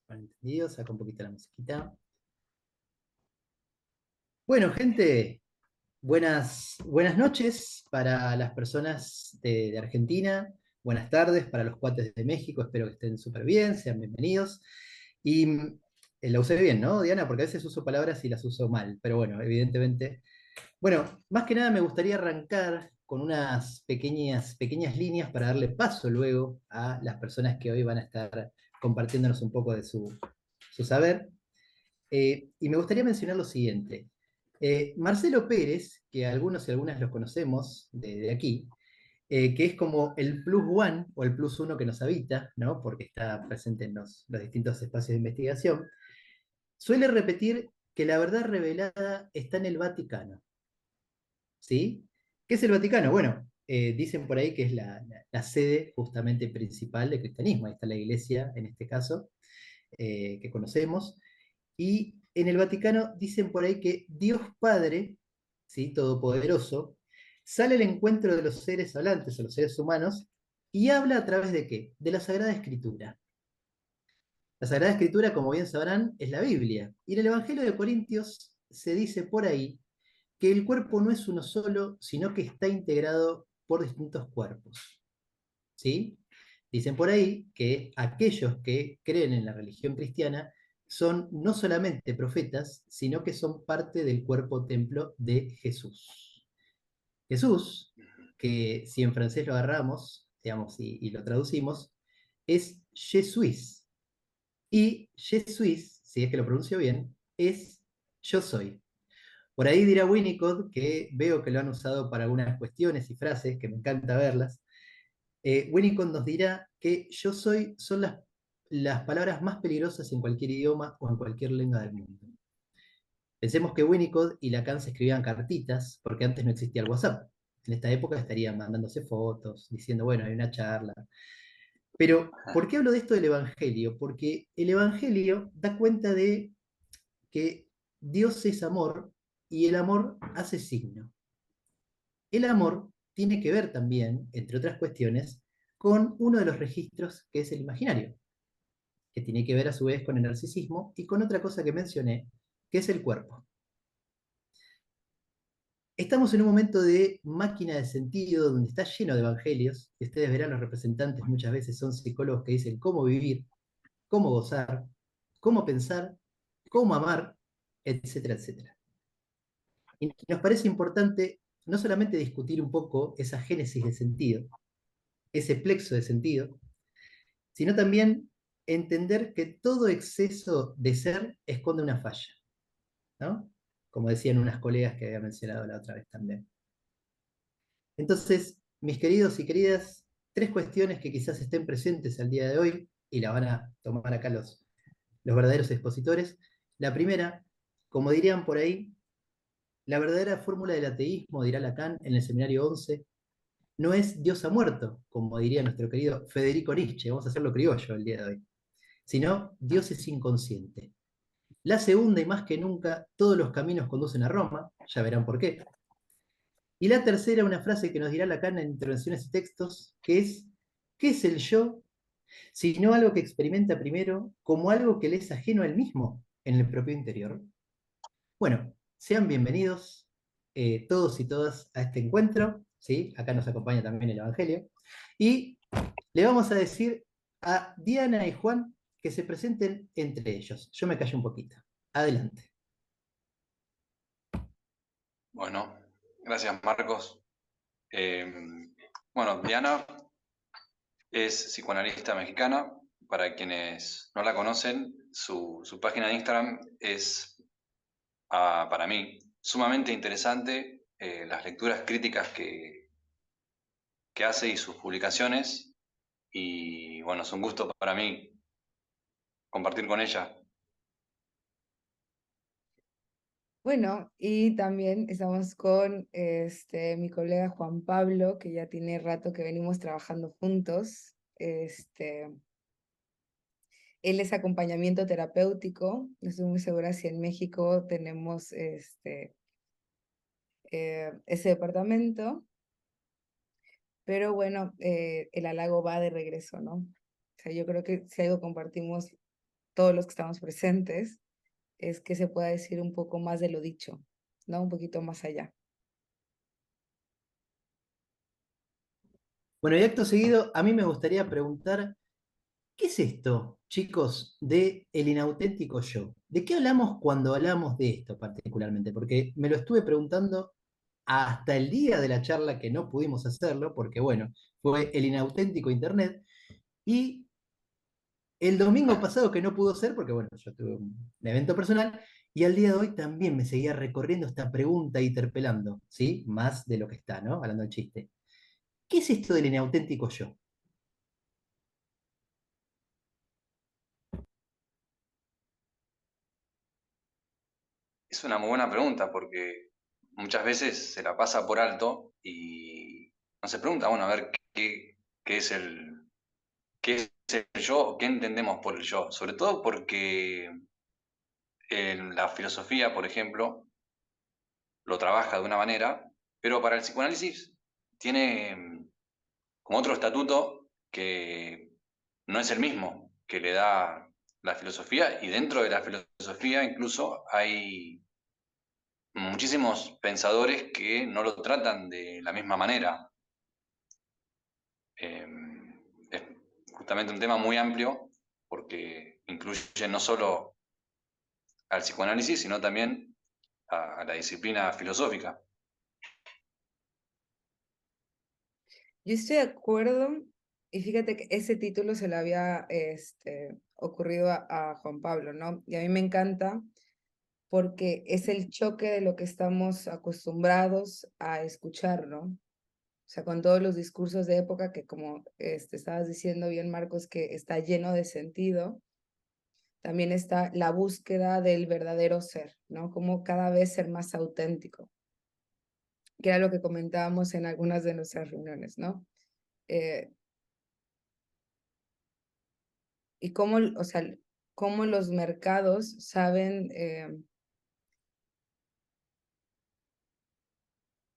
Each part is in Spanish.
Entendido, saco un poquito la musiquita. Bueno, gente, buenas noches para las personas de Argentina, buenas tardes para los cuates de México, espero que estén súper bien, sean bienvenidos. Y la usé bien, ¿no, Diana? Porque a veces uso palabras y las uso mal, pero bueno, evidentemente. Bueno, más que nada me gustaría arrancar con unas pequeñas líneas para darle paso luego a las personas que hoy van a estar compartiéndonos un poco de su saber. Y me gustaría mencionar lo siguiente. Marcelo Pérez, que algunos y algunas los conocemos de aquí, que es como el plus one o el plus uno que nos habita, ¿no? Porque está presente en los distintos espacios de investigación, suele repetir que la verdad revelada está en el Vaticano. ¿Sí? ¿Qué es el Vaticano? Bueno, dicen por ahí que es la sede justamente principal del cristianismo. Ahí está la iglesia, en este caso, que conocemos. Y en el Vaticano dicen por ahí que Dios Padre, ¿sí? Todopoderoso, sale al encuentro de los seres hablantes o los seres humanos y habla a través de ¿qué? De la Sagrada Escritura. La Sagrada Escritura, como bien sabrán, es la Biblia. Y en el Evangelio de Corintios se dice por ahí que el cuerpo no es uno solo, sino que está integrado por distintos cuerpos. ¿Sí? Dicen por ahí que aquellos que creen en la religión cristiana son no solamente profetas, sino que son parte del cuerpo templo de Jesús. Jesús, que si en francés lo agarramos, digamos, y lo traducimos, es Jesús. Y Jesús, si es que lo pronuncio bien, es yo soy. Por ahí dirá Winnicott, que veo que lo han usado para algunas cuestiones y frases, que me encanta verlas. Winnicott nos dirá que yo soy son las palabras más peligrosas en cualquier idioma o en cualquier lengua del mundo. Pensemos que Winnicott y Lacan se escribían cartitas, porque antes no existía el WhatsApp. En esta época estarían mandándose fotos, diciendo, bueno, hay una charla. Pero, ¿por qué hablo de esto del Evangelio? Porque el Evangelio da cuenta de que Dios es amor y el amor hace signo. El amor tiene que ver también, entre otras cuestiones, con uno de los registros que es el imaginario, que tiene que ver a su vez con el narcisismo y con otra cosa que mencioné, que es el cuerpo. Estamos en un momento de máquina de sentido donde está lleno de evangelios, y ustedes verán los representantes muchas veces son psicólogos que dicen cómo vivir, cómo gozar, cómo pensar, cómo amar, etcétera, etcétera. Y nos parece importante no solamente discutir un poco esa génesis de sentido, ese plexo de sentido, sino también entender que todo exceso de ser esconde una falla, ¿no? Como decían unas colegas que había mencionado la otra vez también. Entonces, mis queridos y queridas, tres cuestiones que quizás estén presentes al día de hoy y la van a tomar acá los verdaderos expositores. La primera, como dirían por ahí, la verdadera fórmula del ateísmo, dirá Lacan en el seminario 11, no es Dios ha muerto, como diría nuestro querido Federico Nietzsche, vamos a hacerlo criollo el día de hoy, sino Dios es inconsciente. La segunda, y más que nunca, todos los caminos conducen a Roma, ya verán por qué. Y la tercera, una frase que nos dirá Lacan en Intervenciones y Textos, que es, ¿qué es el yo? Sino algo que experimenta primero como algo que le es ajeno a él mismo en el propio interior. Bueno, sean bienvenidos todos y todas a este encuentro, ¿sí? Acá nos acompaña también el Evangelio, y le vamos a decir a Diana y Juan que se presenten entre ellos. Yo me callo un poquito. Adelante. Bueno, gracias Marcos. Eh, bueno, Diana es psicoanalista mexicana. Para quienes no la conocen, su página de Instagram es, para mí, sumamente interesante. Las lecturas críticas que hace y sus publicaciones. Y bueno, es un gusto para mí compartir con ella. Bueno, y también estamos con mi colega Juan Pablo, que ya tiene rato que venimos trabajando juntos. Él es acompañamiento terapéutico. No estoy muy segura si en México tenemos ese departamento, pero bueno, el halago va de regreso, ¿no? O sea, yo creo que si algo compartimos todos los que estamos presentes, es que se pueda decir un poco más de lo dicho, ¿no? Un poquito más allá. Bueno, y acto seguido, a mí me gustaría preguntar, ¿qué es esto, chicos, de el inauténtico yo? ¿De qué hablamos cuando hablamos de esto particularmente? Porque me lo estuve preguntando hasta el día de la charla que no pudimos hacerlo, porque bueno, fue el inauténtico Internet, y el domingo pasado que no pudo ser, porque bueno, yo tuve un evento personal, y al día de hoy también me seguía recorriendo esta pregunta e interpelando, ¿sí? Más de lo que está, ¿no? Hablando del chiste. ¿Qué es esto del inauténtico yo? Es una muy buena pregunta porque muchas veces se la pasa por alto y no se pregunta, bueno, a ver qué es qué es el yo, qué entendemos por el yo. Sobre todo porque en la filosofía, por ejemplo, lo trabaja de una manera, pero para el psicoanálisis tiene como otro estatuto que no es el mismo que le da la filosofía y dentro de la filosofía incluso hay muchísimos pensadores que no lo tratan de la misma manera. Eh, es justamente un tema muy amplio porque incluye no solo al psicoanálisis, sino también a la disciplina filosófica. Yo estoy de acuerdo, y fíjate que ese título se le había ocurrido a Juan Pablo, ¿no? Y a mí me encanta porque es el choque de lo que estamos acostumbrados a escuchar, ¿no? O sea, con todos los discursos de época que, como estabas diciendo bien, Marcos, que está lleno de sentido, también está la búsqueda del verdadero ser, ¿no? Como cada vez ser más auténtico, que era lo que comentábamos en algunas de nuestras reuniones, ¿no? Eh, y cómo, o sea, cómo los mercados saben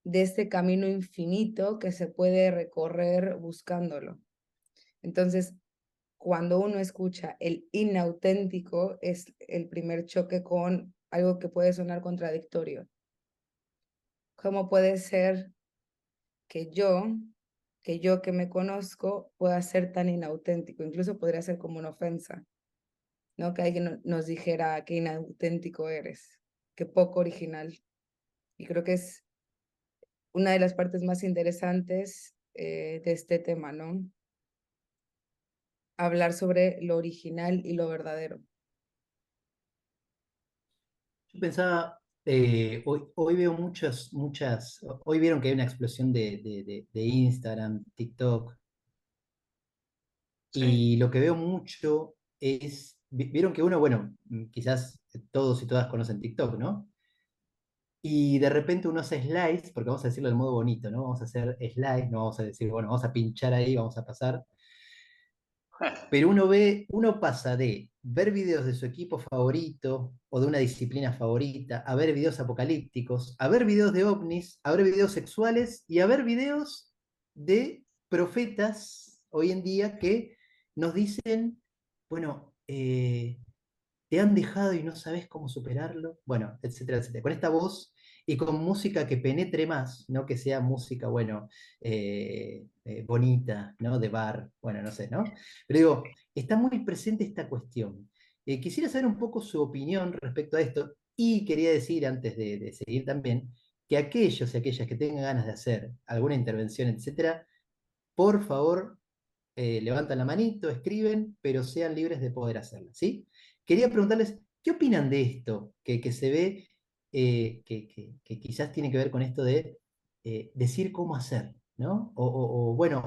de este camino infinito que se puede recorrer buscándolo. Entonces, cuando uno escucha el inauténtico, es el primer choque con algo que puede sonar contradictorio. ¿Cómo puede ser que yo que me conozco, pueda ser tan inauténtico? Incluso podría ser como una ofensa, ¿no? Que alguien nos dijera qué inauténtico eres, qué poco original. Y creo que es una de las partes más interesantes de este tema, ¿no? Hablar sobre lo original y lo verdadero. Yo pensaba, hoy veo hoy vieron que hay una explosión de Instagram, TikTok, Sí. y lo que veo mucho es, vieron que uno, bueno, quizás todos y todas conocen TikTok, ¿no? Y de repente uno hace slides, porque vamos a decirlo del modo bonito, ¿no? Vamos a hacer slides, no vamos a decir, bueno, vamos a pinchar ahí, vamos a pasar. Pero uno pasa de ver videos de su equipo favorito o de una disciplina favorita, a ver videos apocalípticos, a ver videos de ovnis, a ver videos sexuales y a ver videos de profetas hoy en día que nos dicen, bueno, te han dejado y no sabes cómo superarlo, bueno, etcétera, etcétera. Con esta voz y con música que penetre más, no que sea música, bueno, bonita, ¿no? De bar, bueno, no sé, ¿no? Pero digo, está muy presente esta cuestión. Quisiera saber un poco su opinión respecto a esto y quería decir, antes de seguir también, que aquellos y aquellas que tengan ganas de hacer alguna intervención, etcétera, por favor, levantan la manito, escriben, pero sean libres de poder hacerlo, ¿sí? Quería preguntarles, ¿qué opinan de esto que se ve, que quizás tiene que ver con esto de decir cómo hacer, ¿no? Bueno,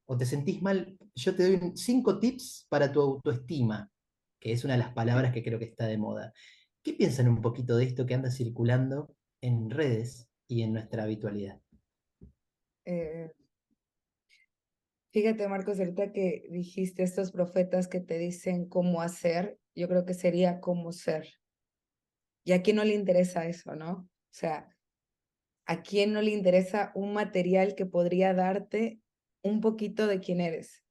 o te sentís mal, yo te doy 5 tips para tu autoestima, que es una de las palabras que creo que está de moda. ¿Qué piensan un poquito de esto que anda circulando en redes y en nuestra habitualidad? Eh, Fíjate, Marcos, ahorita que dijiste estos profetas que te dicen cómo hacer, yo creo que sería cómo ser. Y a quién no le interesa eso, ¿no? O sea, ¿A quién no le interesa un material que podría darte un poquito de quién eres?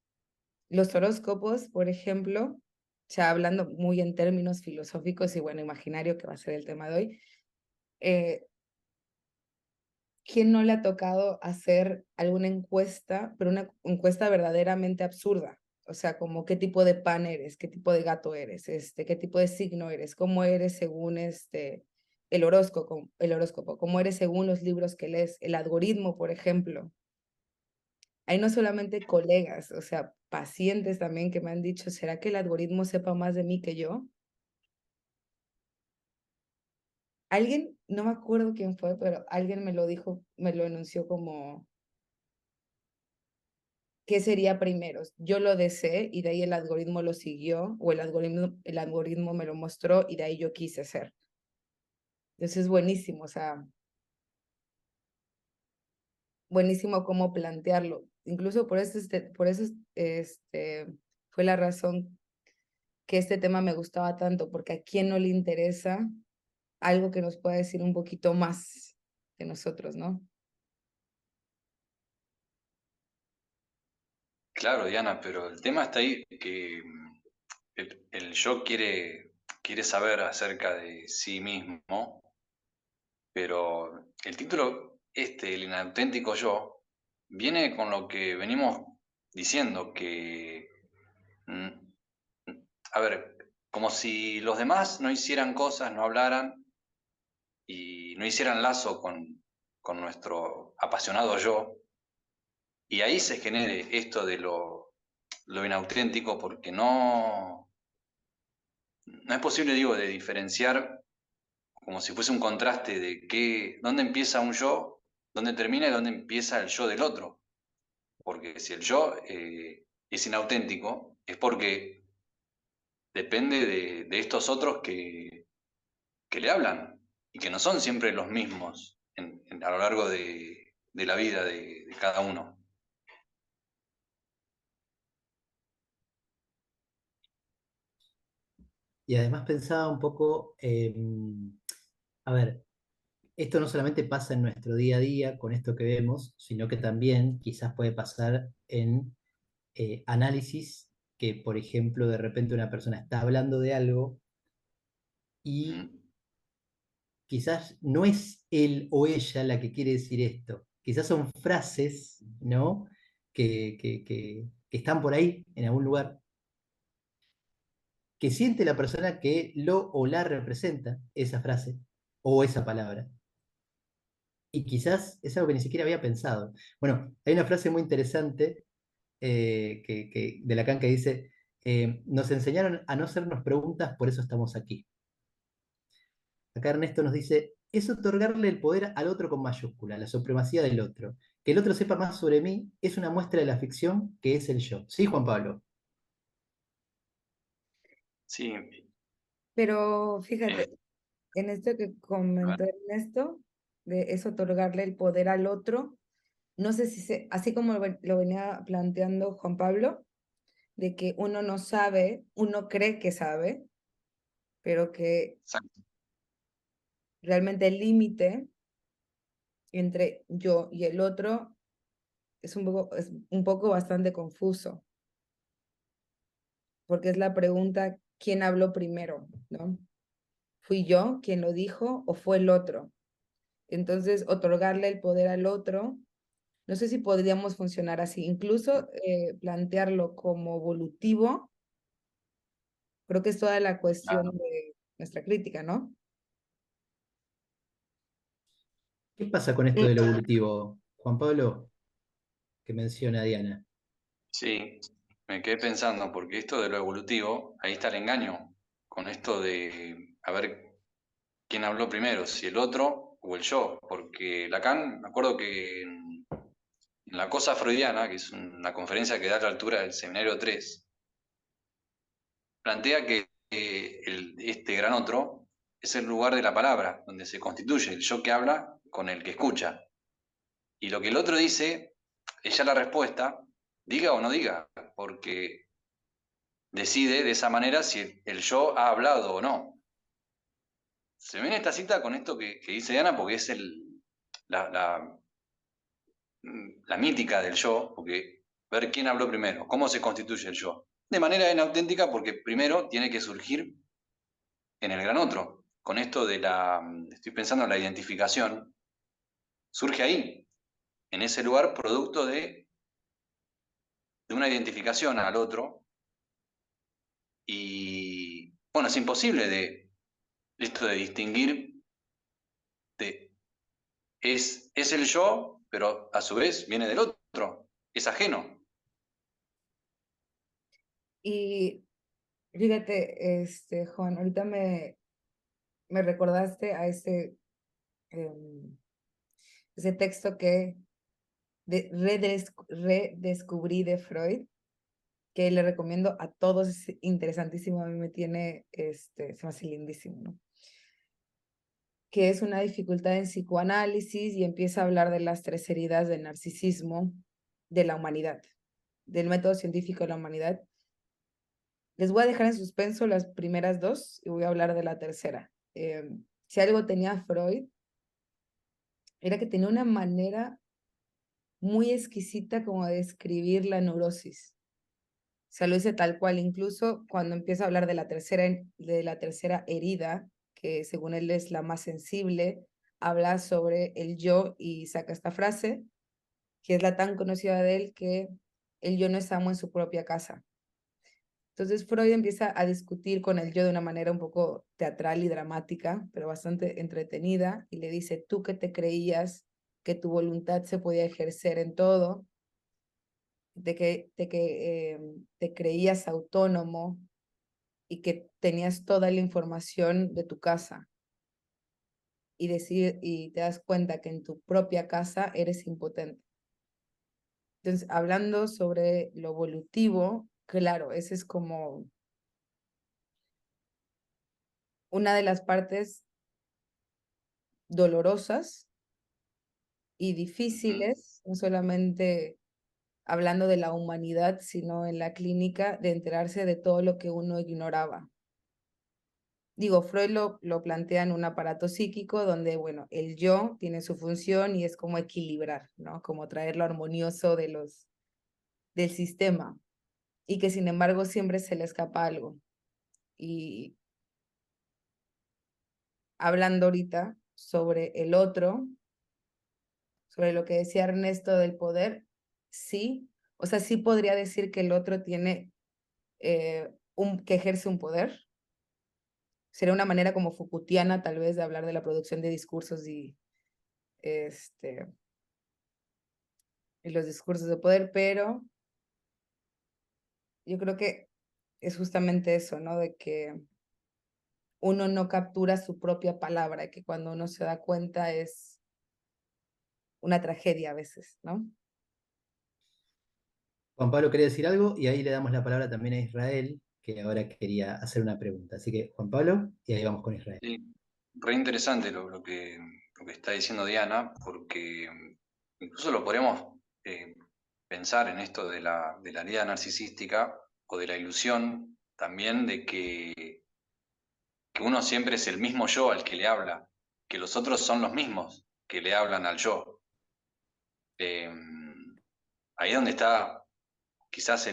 Los horóscopos, por ejemplo, ya hablando muy en términos filosóficos y bueno, imaginario, que va a ser el tema de hoy, ¿quién no le ha tocado hacer alguna encuesta, pero una encuesta verdaderamente absurda? O sea, como qué tipo de pan eres, qué tipo de gato eres, qué tipo de signo eres, cómo eres según el horóscopo, cómo eres según los libros que lees, el algoritmo, por ejemplo. Hay no solamente colegas, o sea, pacientes también que me han dicho, ¿será que el algoritmo sepa más de mí que yo? Alguien, no me acuerdo quién fue, pero alguien me lo dijo, me lo enunció como, ¿qué sería primero? Yo lo deseé y de ahí el algoritmo lo siguió, o el algoritmo me lo mostró y de ahí yo quise ser. Entonces es buenísimo, o sea, buenísimo cómo plantearlo. Incluso por eso fue la razón que este tema me gustaba tanto, porque a quién no le interesa algo que nos pueda decir un poquito más de nosotros, ¿no? Claro, Diana, pero el tema está ahí que el yo quiere saber acerca de sí mismo, pero el título, el inauténtico yo, viene con lo que venimos diciendo, que, mm, a ver, como si los demás no hicieran cosas, no hablaran y no hicieran lazo con nuestro apasionado yo, y ahí se genere esto de lo inauténtico, porque no es posible, digo, de diferenciar como si fuese un contraste de dónde empieza un yo, dónde termina y dónde empieza el yo del otro. Porque si el yo es inauténtico, es porque depende de estos otros que le hablan y que no son siempre los mismos a lo largo de la vida de cada uno. Y además pensaba un poco, a ver, esto no solamente pasa en nuestro día a día con esto que vemos, sino que también quizás puede pasar en análisis que, por ejemplo, de repente una persona está hablando de algo y ¿Mm? quizás no es él o ella la que quiere decir esto. Quizás son frases, ¿no? Que están por ahí, en algún lugar, que siente la persona que lo o la representa esa frase o esa palabra. Y quizás es algo que ni siquiera había pensado. Bueno, hay una frase muy interesante de Lacan que dice, nos enseñaron a no hacernos preguntas, por eso estamos aquí. Acá Ernesto nos dice, es otorgarle el poder al otro con mayúscula, la supremacía del otro. Que el otro sepa más sobre mí es una muestra de la ficción que es el yo. ¿Sí, Juan Pablo? Sí, Pero eh, fíjate, en esto que a ver, comentó Ernesto, de eso otorgarle el poder al otro, no sé si así como lo venía planteando Juan Pablo, de que uno no sabe, uno cree que sabe, pero que exacto. realmente el límite entre yo y el otro es un poco bastante confuso, porque es la pregunta, ¿quién habló primero? ¿No? ¿Fui yo quien lo dijo o fue el otro? Entonces, otorgarle el poder al otro, no sé si podríamos funcionar así, incluso plantearlo como volutivo, creo que es toda la cuestión Claro. de nuestra crítica, ¿no? ¿Qué pasa con esto del evolutivo, Juan Pablo, que menciona Diana? Sí, me quedé pensando, porque esto de lo evolutivo, ahí está el engaño, con esto de a ver quién habló primero, si el otro o el yo, porque Lacan, me acuerdo que en la cosa freudiana, que es una conferencia que da a la altura del Seminario 3, plantea que este gran otro es el lugar de la palabra, donde se constituye el yo que habla con el que escucha. Y lo que el otro dice es ya la respuesta, diga o no diga, porque decide de esa manera si el yo ha hablado o no. Se viene esta cita con esto que dice Diana porque es la mítica del yo, porque ver quién habló primero, cómo se constituye el yo. De manera inauténtica, porque primero tiene que surgir en el gran otro. Con esto estoy pensando en la identificación, surge ahí, en ese lugar, producto de una identificación al otro. Y bueno, es imposible de esto de distinguir, es el yo, pero a su vez viene del otro, es ajeno. Y fíjate, Juan, ahorita me recordaste a ese texto que redescubrí de Freud, que le recomiendo a todos, es interesantísimo, a mí se me hace lindísimo, ¿no? Que es una dificultad en psicoanálisis y empieza a hablar de las 3 heridas del narcisismo de la humanidad, del método científico de la humanidad. Les voy a dejar en suspenso las primeras 2 y voy a hablar de la tercera. Si algo tenía Freud, era que tenía una manera muy exquisita como de describir la neurosis. O sea, lo dice tal cual, incluso cuando empieza a hablar de la tercera herida, que según él es la más sensible, habla sobre el yo y saca esta frase, que es la tan conocida de él, que el yo no es amo en su propia casa. Entonces Freud empieza a discutir con el yo de una manera un poco teatral y dramática, pero bastante entretenida, y le dice, tú que te creías que tu voluntad se podía ejercer en todo, de que te creías autónomo y que tenías toda la información de tu casa y te das cuenta que en tu propia casa eres impotente. Entonces, hablando sobre lo evolutivo, claro, ese es como una de las partes dolorosas y difíciles, no solamente hablando de la humanidad, sino en la clínica, de enterarse de todo lo que uno ignoraba. Digo, Freud lo plantea en un aparato psíquico donde, bueno, el yo tiene su función y es como equilibrar, ¿no? Como traer lo armonioso del sistema y que sin embargo siempre se le escapa algo. Y hablando ahorita sobre el otro, sobre lo que decía Ernesto del poder, sí, o sea, sí podría decir que el otro tiene, que ejerce un poder. Sería una manera como Foucaultiana tal vez de hablar de la producción de discursos y los discursos de poder, pero yo creo que es justamente eso, ¿no? De que uno no captura su propia palabra, que cuando uno se da cuenta es una tragedia a veces, ¿no? Juan Pablo quería decir algo y ahí le damos la palabra también a Israel, que ahora quería hacer una pregunta. Así que Juan Pablo, y ahí vamos con Israel. Sí, re interesante lo que está diciendo Diana, porque incluso lo podemos pensar en esto de la herida narcisística o de la ilusión también de que uno siempre es el mismo yo al que le habla, que los otros son los mismos que le hablan al yo. Eh, Ahí es donde está quizás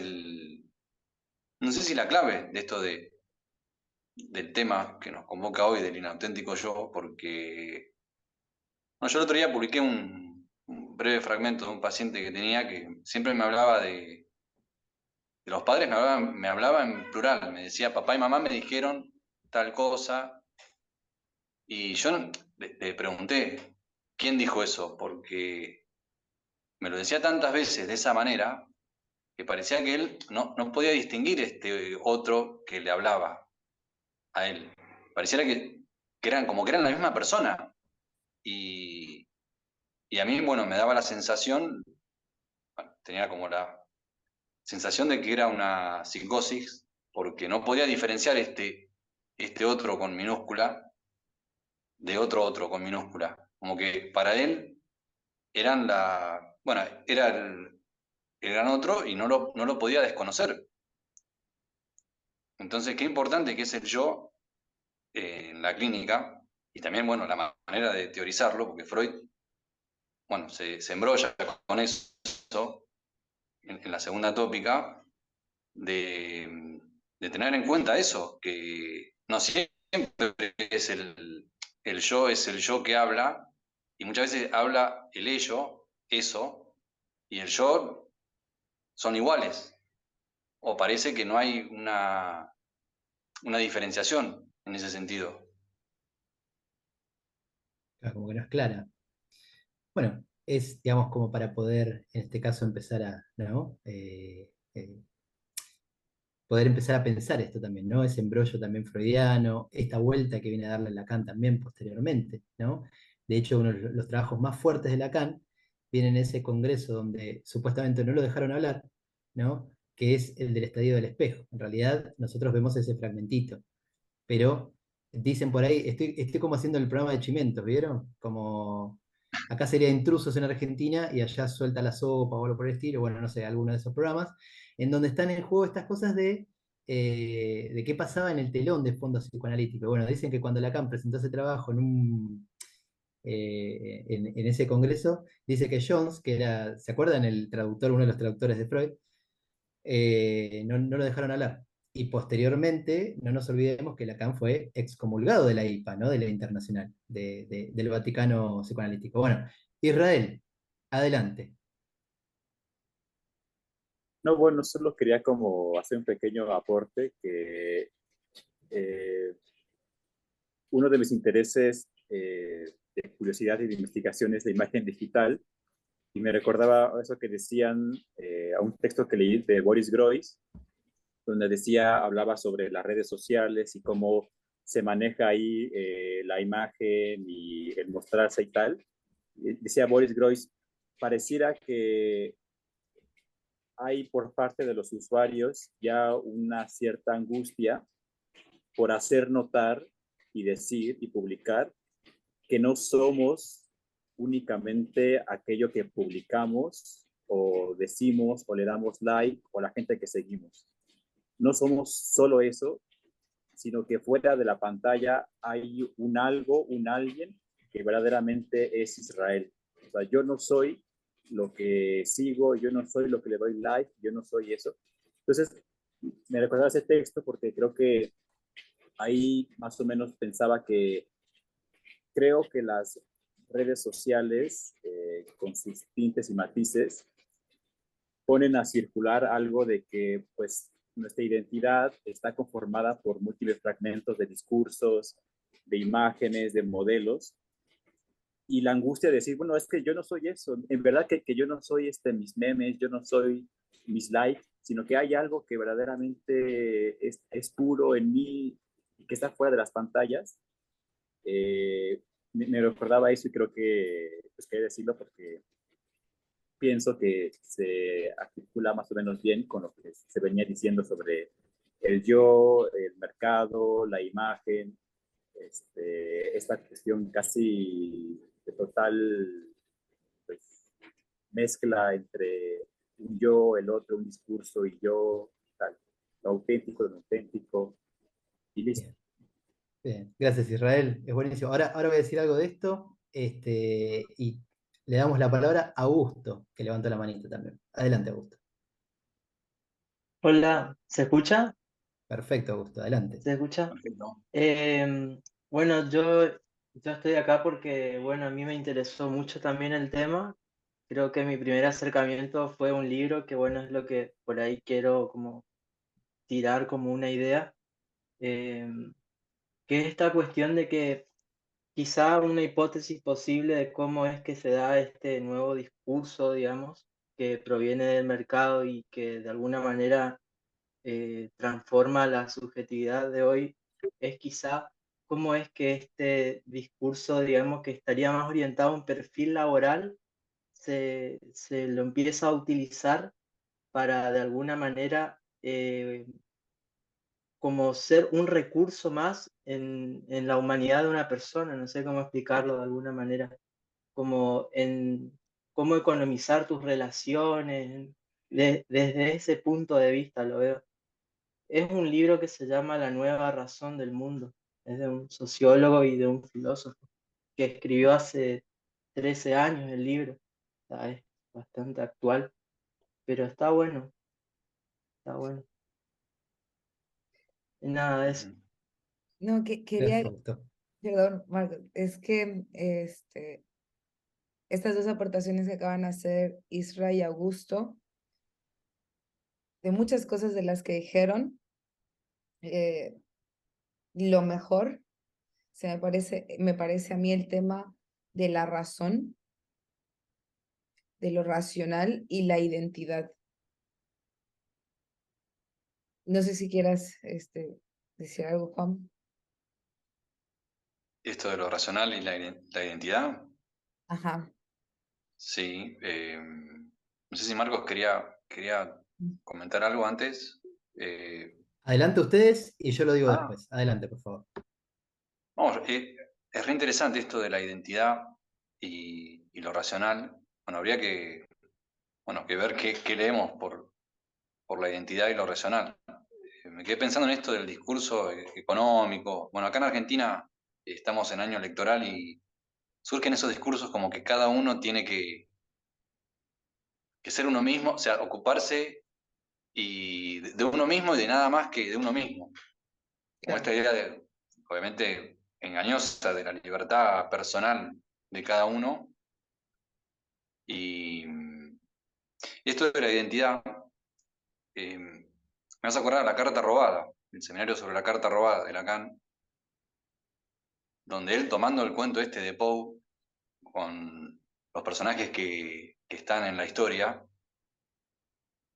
no sé si la clave de esto del tema que nos convoca hoy, del inauténtico yo, porque no, yo el otro día publiqué un breve fragmento de un paciente que tenía que siempre me hablaba de los padres, me hablaba en plural, me decía papá y mamá me dijeron tal cosa, y yo le pregunté, ¿quién dijo eso? Porque me lo decía tantas veces de esa manera que parecía que él no podía distinguir este otro que le hablaba a él. Pareciera que eran como que eran la misma persona. Y, y a mí, bueno, me daba la sensación, bueno, tenía como la sensación de que era una psicosis, porque no podía diferenciar este otro con minúscula de otro con minúscula. Como que para él bueno, era el gran otro y no lo podía desconocer. Entonces, qué importante que es el yo en la clínica y también, bueno, la manera de teorizarlo, porque Freud bueno, se embrolla con eso en la segunda tópica de tener en cuenta eso, que no siempre es el yo que habla, y muchas veces habla el ello, eso, y el yo son iguales, o parece que no hay una diferenciación en ese sentido. Claro, como que no es clara. Bueno, es, digamos, como para poder, en este caso, empezar a, ¿no? Poder empezar a pensar esto también, ¿no? Ese embrollo también freudiano, esta vuelta que viene a darle Lacan también posteriormente, ¿no? De hecho, uno de los trabajos más fuertes de Lacan viene en ese congreso donde supuestamente no lo dejaron hablar, ¿no? Que es el del estadio del espejo. En realidad, nosotros vemos ese fragmentito, pero dicen por ahí, estoy como haciendo el programa de Chimentos, ¿vieron? Como acá sería Intrusos en Argentina y allá Suelta la Sopa o algo por el estilo, bueno, no sé, alguno de esos programas, en donde están en juego estas cosas de qué pasaba en el telón de fondo psicoanalítico. Bueno, dicen que cuando Lacan presentó ese trabajo en ese congreso, dice que Jones, que era, ¿se acuerdan? El traductor, uno de los traductores de Freud, no lo dejaron hablar. Y posteriormente, no nos olvidemos que Lacan fue excomulgado de la IPA, ¿no? De la Internacional, del Vaticano Psicoanalítico. Bueno, Israel, adelante. No, bueno, solo quería como hacer un pequeño aporte que eh, uno de mis intereses de curiosidad y de investigación es la imagen digital y me recordaba eso que decían a un texto que leí de Boris Groys, donde decía, hablaba sobre las redes sociales y cómo se maneja ahí la imagen y el mostrarse y tal. Y decía Boris Groys, pareciera que hay por parte de los usuarios ya una cierta angustia por hacer notar y decir y publicar que no somos únicamente aquello que publicamos o decimos o le damos like o la gente que seguimos. No somos solo eso, sino que fuera de la pantalla hay un algo, un alguien que verdaderamente es Israel. O sea, yo no soy lo que sigo, yo no soy lo que le doy like, yo no soy eso. Entonces, me recordaba ese texto porque creo que ahí más o menos pensaba que creo que las redes sociales, con sus tintes y matices, ponen a circular algo de que pues nuestra identidad está conformada por múltiples fragmentos de discursos, de imágenes, de modelos, y la angustia de decir, bueno, es que yo no soy eso, en verdad que yo no soy mis memes, yo no soy mis likes, sino que hay algo que verdaderamente es puro en mí y que está fuera de las pantallas. Me recordaba eso y creo que pues quería decirlo porque pienso que se articula más o menos bien con lo que se venía diciendo sobre el yo, el mercado, la imagen, esta cuestión casi de total pues, mezcla entre un yo, el otro, un discurso y yo, tal, lo auténtico, lo auténtico, y listo. Bien, bien. Gracias, Israel. Es buenísimo. Ahora voy a decir algo de esto, y le damos la palabra a Augusto, que levantó la manita también. Adelante, Augusto. Hola, ¿se escucha? Perfecto, Augusto, adelante. ¿Se escucha? Perfecto. Bueno, yo estoy acá porque, bueno, a mí me interesó mucho también el tema. Creo que mi primer acercamiento fue un libro que, bueno, es lo que por ahí quiero como tirar como una idea, em, que es esta cuestión de que quizá una hipótesis posible de cómo es que se da este nuevo discurso, digamos, que proviene del mercado y que de alguna manera transforma la subjetividad de hoy es quizá cómo es que este discurso, digamos, que estaría más orientado a un perfil laboral, se lo empieza a utilizar para de alguna manera como ser un recurso más en la humanidad de una persona, no sé cómo explicarlo de alguna manera, como en cómo economizar tus relaciones, desde ese punto de vista lo veo. Es un libro que se llama La nueva razón del mundo. Es de un sociólogo y de un filósofo que escribió hace 13 años el libro, o sea, es bastante actual, pero está bueno, está bueno. Y nada, eso. Ujú. No, que quería, Perfecto. perdón, Marco, es que estas dos aportaciones que acaban de hacer Isra y Augusto, de muchas cosas de las que dijeron, eh, lo mejor, me parece a mí el tema de la razón, de lo racional y la identidad. No sé si quieras decir algo, Juan. Esto de lo racional y la identidad, Ajá. sí. No sé si Marcos quería comentar algo antes. Eh, Adelante ustedes y yo lo digo ah, después. Adelante, por favor. Vamos, es re interesante esto de la identidad y lo racional. Bueno, habría que ver qué leemos por la identidad y lo racional. Me quedé pensando en esto del discurso económico. Bueno, acá en Argentina estamos en año electoral y surgen esos discursos como que cada uno tiene que ser uno mismo, o sea, ocuparse de uno mismo y de nada más que de uno mismo. Como Claro. esta idea de, obviamente, engañosa de la libertad personal de cada uno. Y esto de la identidad, me vas a acordar de la carta robada, el seminario sobre la carta robada de Lacan, donde él tomando el cuento este de Poe con los personajes que están en la historia,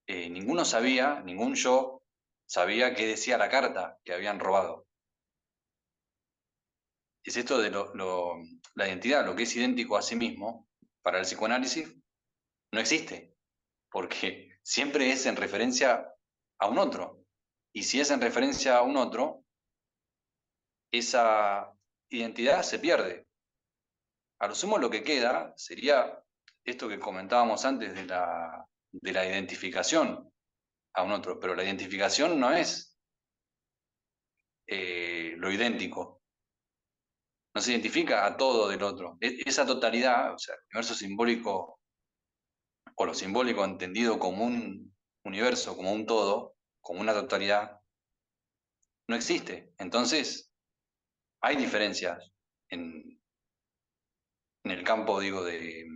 ninguno sabía, ningún yo sabía qué decía la carta que habían robado. Es esto de la identidad, lo que es idéntico a sí mismo, para el psicoanálisis no existe, porque siempre es en referencia a un otro. Y si es en referencia a un otro, esa identidad se pierde. A lo sumo lo que queda sería esto que comentábamos antes de la identificación a un otro, pero la identificación no es lo idéntico, no se identifica a todo del otro. Esa totalidad, o sea, el universo simbólico o lo simbólico entendido como un universo, como un todo, como una totalidad, no existe. Entonces, hay diferencias en, en el campo, digo, de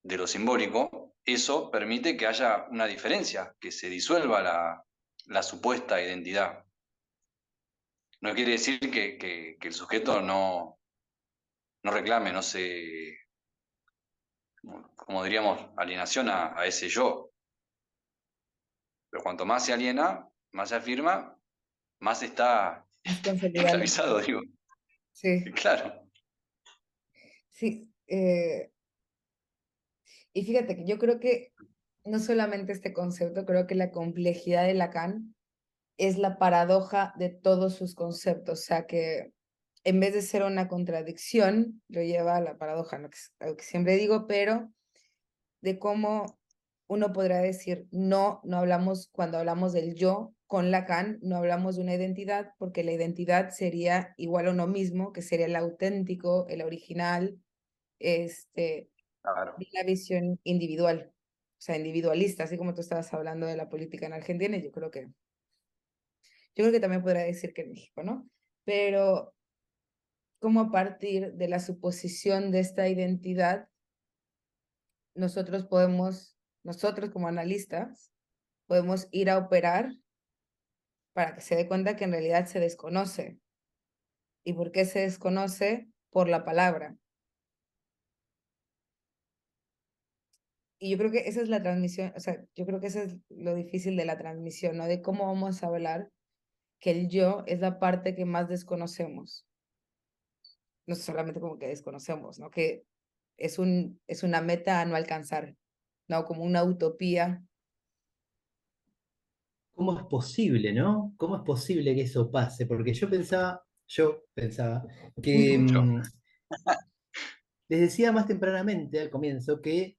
lo simbólico. Eso permite que haya una diferencia, que se disuelva la supuesta identidad. No quiere decir que el sujeto no reclame, no se, como diríamos, alienación a ese yo. Pero cuanto más se aliena, más se afirma, más está Más consolidado. esclavizado, digo. Sí, Claro. sí. Y fíjate que yo creo que no solamente este concepto, creo que la complejidad de Lacan es la paradoja de todos sus conceptos, o sea que en vez de ser una contradicción, lo lleva a la paradoja, lo que siempre digo, pero de cómo uno podrá decir, no, no hablamos, cuando hablamos del yo con Lacan, no hablamos de una identidad, porque la identidad sería igual a uno mismo, que sería el auténtico, el original, Claro. de la visión individual, o sea, individualista, así como tú estabas hablando de la política en Argentina, yo creo que también podría decir que en México, ¿no? Pero cómo a partir de la suposición de esta identidad, nosotros como analistas, podemos ir a operar para que se dé cuenta que en realidad se desconoce. ¿Y por qué se desconoce? Por la palabra. Y yo creo que esa es la transmisión, o sea, yo creo que eso es lo difícil de la transmisión, ¿no? De cómo vamos a hablar que el yo es la parte que más desconocemos. No solamente como que desconocemos, ¿no? Que es una meta a no alcanzar, ¿no? Como una utopía. ¿Cómo es posible, no? ¿Cómo es posible que eso pase? Porque yo pensaba que Yo. les decía más tempranamente al comienzo que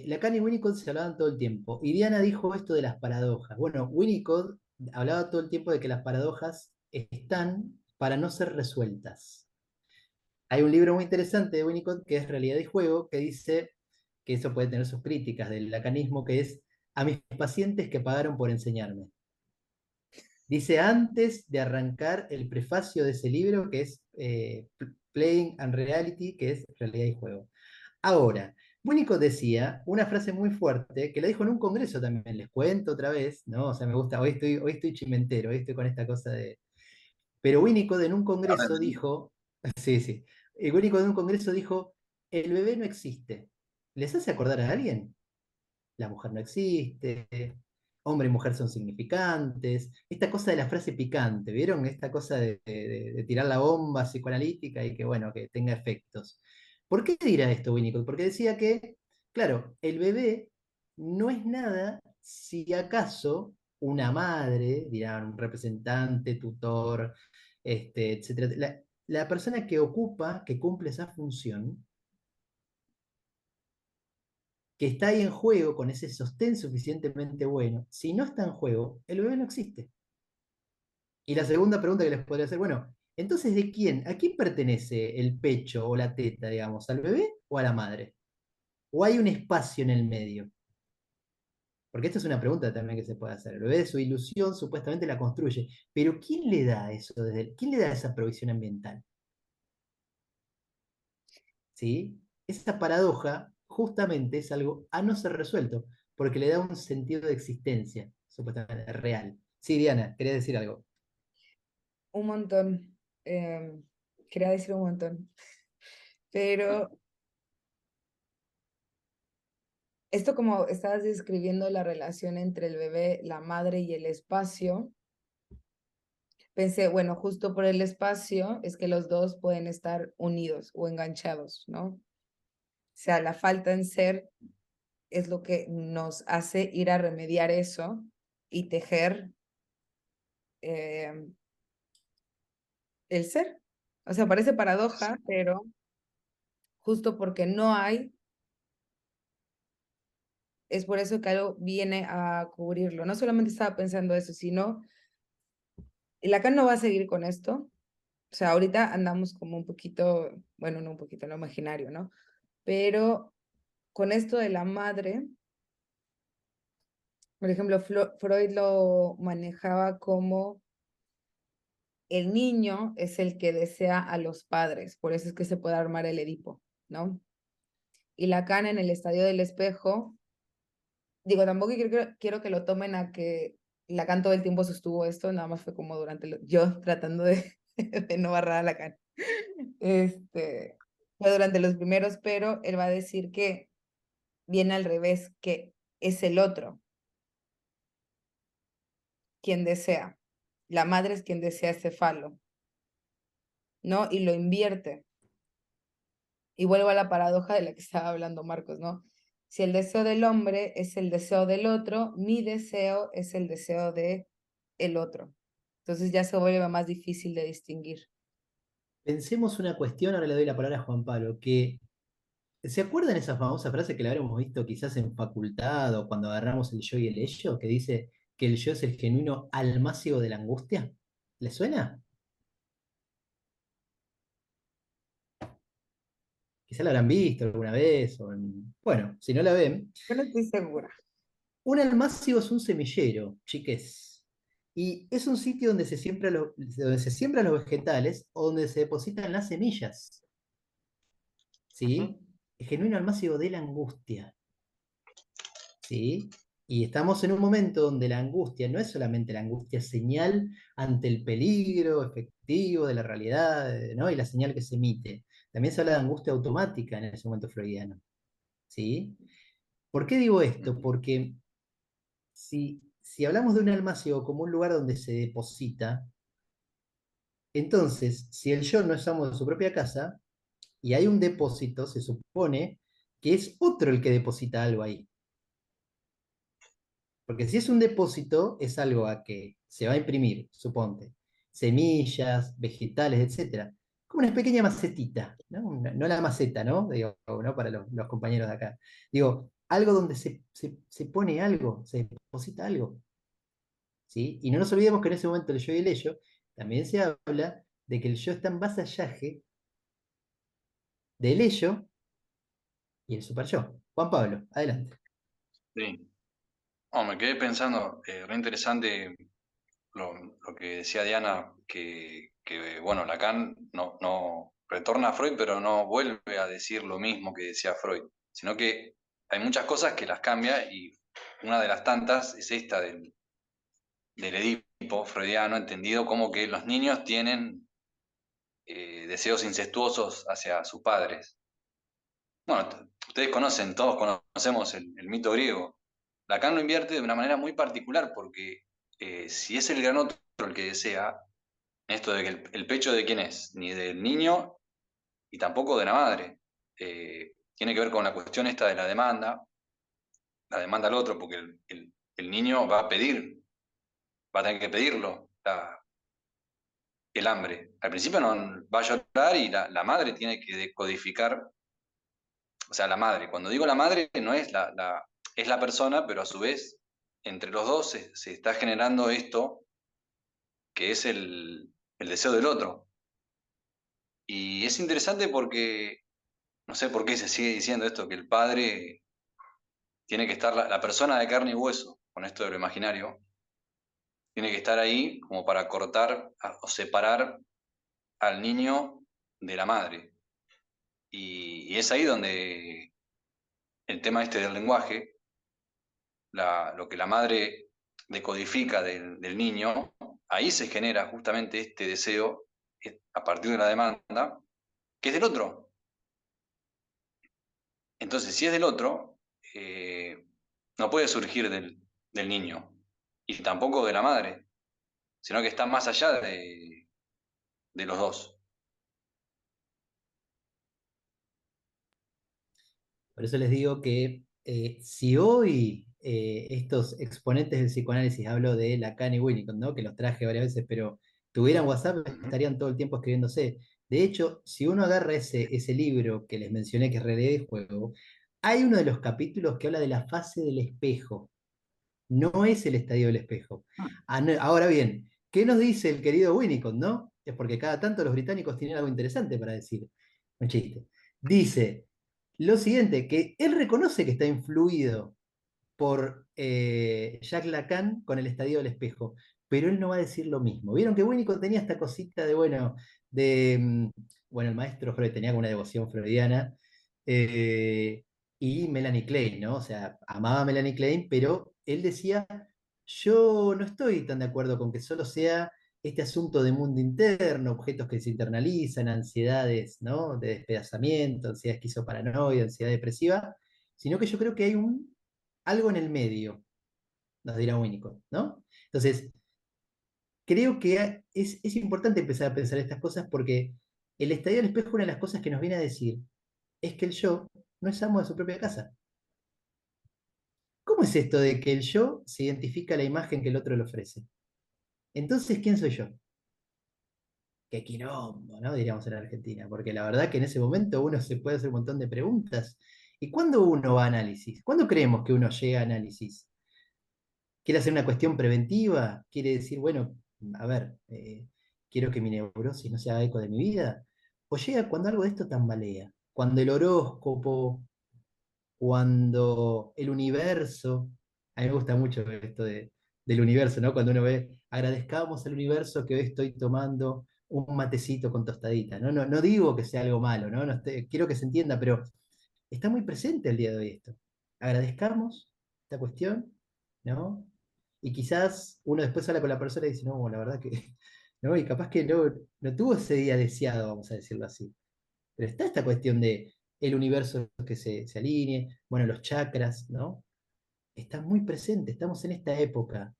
Lacan y Winnicott se hablaban todo el tiempo. Y Diana dijo esto de las paradojas. Bueno, Winnicott hablaba todo el tiempo de que las paradojas están para no ser resueltas. Hay un libro muy interesante de Winnicott que es Realidad y Juego, que dice que eso puede tener sus críticas del lacanismo, que es a mis pacientes que pagaron por enseñarme. Dice antes de arrancar el prefacio de ese libro, que es Playing and Reality, que es Realidad y Juego. Ahora, Winnicott decía una frase muy fuerte, que la dijo en un congreso también, les cuento otra vez, ¿no? O sea, me gusta, hoy estoy chimentero, hoy estoy con esta cosa de... Pero Winnicott en un congreso dijo, sí, sí, Winnicott en un congreso dijo, el bebé no existe. ¿Les hace acordar a alguien? La mujer no existe, hombre y mujer son significantes, esta cosa de la frase picante, ¿vieron? Esta cosa de tirar la bomba psicoanalítica y que, bueno, que tenga efectos. ¿Por qué dirá esto Winnicott? Porque decía que, claro, el bebé no es nada si acaso una madre, dirán, un representante, tutor, etcétera, la persona que ocupa, que cumple esa función, que está ahí en juego con ese sostén suficientemente bueno, si no está en juego, el bebé no existe. Y la segunda pregunta que les podría hacer, bueno, entonces, ¿de quién? ¿A quién pertenece el pecho o la teta, digamos? ¿Al bebé o a la madre? ¿O hay un espacio en el medio? Porque esta es una pregunta también que se puede hacer. El bebé de su ilusión supuestamente la construye, pero ¿quién le da eso? ¿Quién le da esa provisión ambiental? ¿Sí? Esa paradoja justamente es algo a no ser resuelto, porque le da un sentido de existencia, supuestamente real. Sí, Diana, quería decir algo. Un montón. Quería decir un montón. Pero esto como estabas describiendo la relación entre el bebé, la madre y el espacio, pensé, bueno, justo por el espacio es que los dos pueden estar unidos o enganchados, ¿no? O sea, la falta en ser es lo que nos hace ir a remediar eso y tejer el ser. O sea, parece paradoja, pero justo porque no hay, es por eso que algo viene a cubrirlo. No solamente estaba pensando eso, sino Lacan no va a seguir con esto. O sea, ahorita andamos como un poquito, bueno, no un poquito, en lo imaginario, ¿no? Pero con esto de la madre, por ejemplo, Freud lo manejaba como el niño es el que desea a los padres, por eso es que se puede armar el Edipo, ¿no? Y Lacan en el Estadio del Espejo, digo, tampoco quiero que lo tomen a que Lacan todo el tiempo sostuvo esto, nada más fue como yo tratando de no barrar a Lacan. Fue durante los primeros, pero él va a decir que viene al revés, que es el otro quien desea. La madre es quien desea ese falo, ¿no? Y lo invierte. Y vuelvo a la paradoja de la que estaba hablando Marcos, ¿no? Si el deseo del hombre es el deseo del otro, mi deseo es el deseo de el otro. Entonces ya se vuelve más difícil de distinguir. Pensemos una cuestión, ahora le doy la palabra a Juan Pablo, que ¿se acuerdan esa famosa frase que la habremos visto quizás en facultad o cuando agarramos el yo y el ello, que dice que el yo es el genuino almácigo de la angustia? ¿Le suena? Quizá la habrán visto alguna vez, bueno, si no la ven. Yo no estoy segura. Un almácigo es un semillero, chiques. Y es un sitio donde se siembran los vegetales o donde se depositan las semillas. ¿Sí? El genuino almácigo de la angustia. ¿Sí? Y estamos en un momento donde la angustia no es solamente la angustia señal ante el peligro efectivo de la realidad, ¿no? Y la señal que se emite. También se habla de angustia automática en ese momento freudiano. ¿Sí? ¿Por qué digo esto? Porque si hablamos de un almácigo como un lugar donde se deposita, entonces, si el yo no es amo de su propia casa y hay un depósito, se supone que es otro el que deposita algo ahí. Porque si es un depósito, es algo a que se va a imprimir, suponte, semillas, vegetales, etcétera, como una pequeña macetita, ¿no? No la maceta, ¿no? Digo, ¿no? Para los compañeros de acá. Digo, algo donde se pone algo, se deposita algo. ¿Sí? Y no nos olvidemos que en ese momento el yo y el ello también se habla de que el yo está en vasallaje del ello y el super yo. Juan Pablo, adelante. Sí. Oh, me quedé pensando, re interesante lo que decía Diana, que, bueno, Lacan no retorna a Freud, pero no vuelve a decir lo mismo que decía Freud, sino que hay muchas cosas que las cambia y una de las tantas es esta del Edipo freudiano, entendido como que los niños tienen deseos incestuosos hacia sus padres. Bueno, ustedes conocen, todos conocemos el mito griego. Lacan lo invierte de una manera muy particular porque si es el gran otro el que desea, esto de que el pecho de quién es, ni del niño y tampoco de la madre. Tiene que ver con la cuestión esta de la demanda al otro, porque el niño va a pedir, va a tener que pedirlo, el hambre. Al principio no va a llorar y la madre tiene que decodificar, o sea, la madre. Cuando digo la madre, no es es la persona, pero a su vez, entre los dos se está generando esto que es el deseo del otro. Y es interesante porque no sé por qué se sigue diciendo esto, que el padre tiene que estar, la persona de carne y hueso, con esto de lo imaginario, tiene que estar ahí como para cortar o separar al niño de la madre. Y es ahí donde el tema este del lenguaje, lo que la madre decodifica del niño, ahí se genera justamente este deseo a partir de la demanda, que es del otro. Entonces, si es del otro, no puede surgir del niño y tampoco de la madre, sino que está más allá de los dos. Por eso les digo que si hoy estos exponentes del psicoanálisis, hablo de Lacan y Winnicott, ¿no? Que los traje varias veces, pero tuvieran WhatsApp, Ujú. estarían todo el tiempo escribiéndose. De hecho, si uno agarra ese libro que les mencioné, que es Realidad y Juego, hay uno de los capítulos que habla de la fase del espejo. No es el estadio del espejo. Ahora bien, ¿qué nos dice el querido Winnicott, no? Es porque cada tanto los británicos tienen algo interesante para decir. Un chiste. Dice lo siguiente, que él reconoce que está influido por Jacques Lacan con el estadio del espejo, pero él no va a decir lo mismo. Vieron que Winnicott tenía esta cosita de, bueno, el maestro Freud tenía como una devoción freudiana, eh, y Melanie Klein, ¿no? O sea, amaba a Melanie Klein, pero él decía, yo no estoy tan de acuerdo con que solo sea este asunto de mundo interno, objetos que se internalizan, ansiedades, ¿no? De despedazamiento, ansiedad esquizoparanoide, ansiedad depresiva, sino que yo creo que hay algo en el medio, nos dirá Winnicott, ¿no? Entonces, creo que es importante empezar a pensar estas cosas porque el estadio del espejo, una de las cosas que nos viene a decir es que el yo no es amo de su propia casa. ¿Cómo es esto de que el yo se identifica a la imagen que el otro le ofrece? Entonces, ¿quién soy yo? Qué quilombo, ¿no? Diríamos en Argentina, porque la verdad que en ese momento uno se puede hacer un montón de preguntas. ¿Y cuándo uno va a análisis? ¿Cuándo creemos que uno llega a análisis? ¿Quiere hacer una cuestión preventiva? ¿Quiere decir, bueno, a ver, quiero que mi neurosis no se haga eco de mi vida? ¿O llega cuando algo de esto tambalea? Cuando el horóscopo, cuando el universo, a mí me gusta mucho esto del universo, ¿no? Cuando uno ve, agradezcamos al universo que hoy estoy tomando un matecito con tostadita, ¿no? No digo que sea algo malo, ¿no? Quiero que se entienda, pero está muy presente el día de hoy esto. Agradezcamos esta cuestión, ¿no? Y quizás uno después habla con la persona y dice, no, la verdad que, ¿no? Y capaz que no tuvo ese día deseado, vamos a decirlo así. Pero está esta cuestión de el universo que se alinee, bueno, los chakras, ¿no? Está muy presente, estamos en esta época,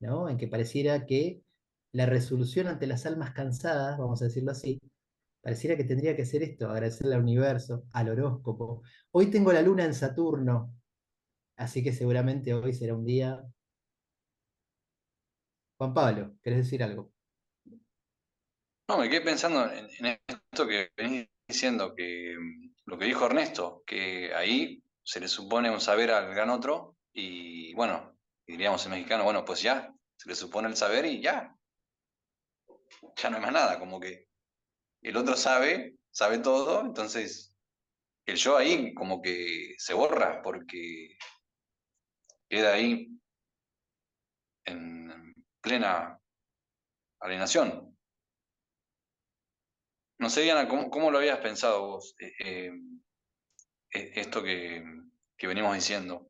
¿no? En que pareciera que la resolución ante las almas cansadas, vamos a decirlo así, pareciera que tendría que ser esto, agradecerle al universo, al horóscopo. Hoy tengo la luna en Saturno, así que seguramente hoy será un día. Juan Pablo, ¿querés decir algo? No, me quedé pensando en esto que venís diciendo, que lo que dijo Ernesto, que ahí se le supone un saber al gran otro y bueno, diríamos en mexicano, bueno, pues ya, se le supone el saber y ya no hay más nada, como que el otro sabe todo, entonces el yo ahí como que se borra porque queda ahí en plena alienación. No sé, Diana, ¿cómo lo habías pensado vos, esto que venimos diciendo?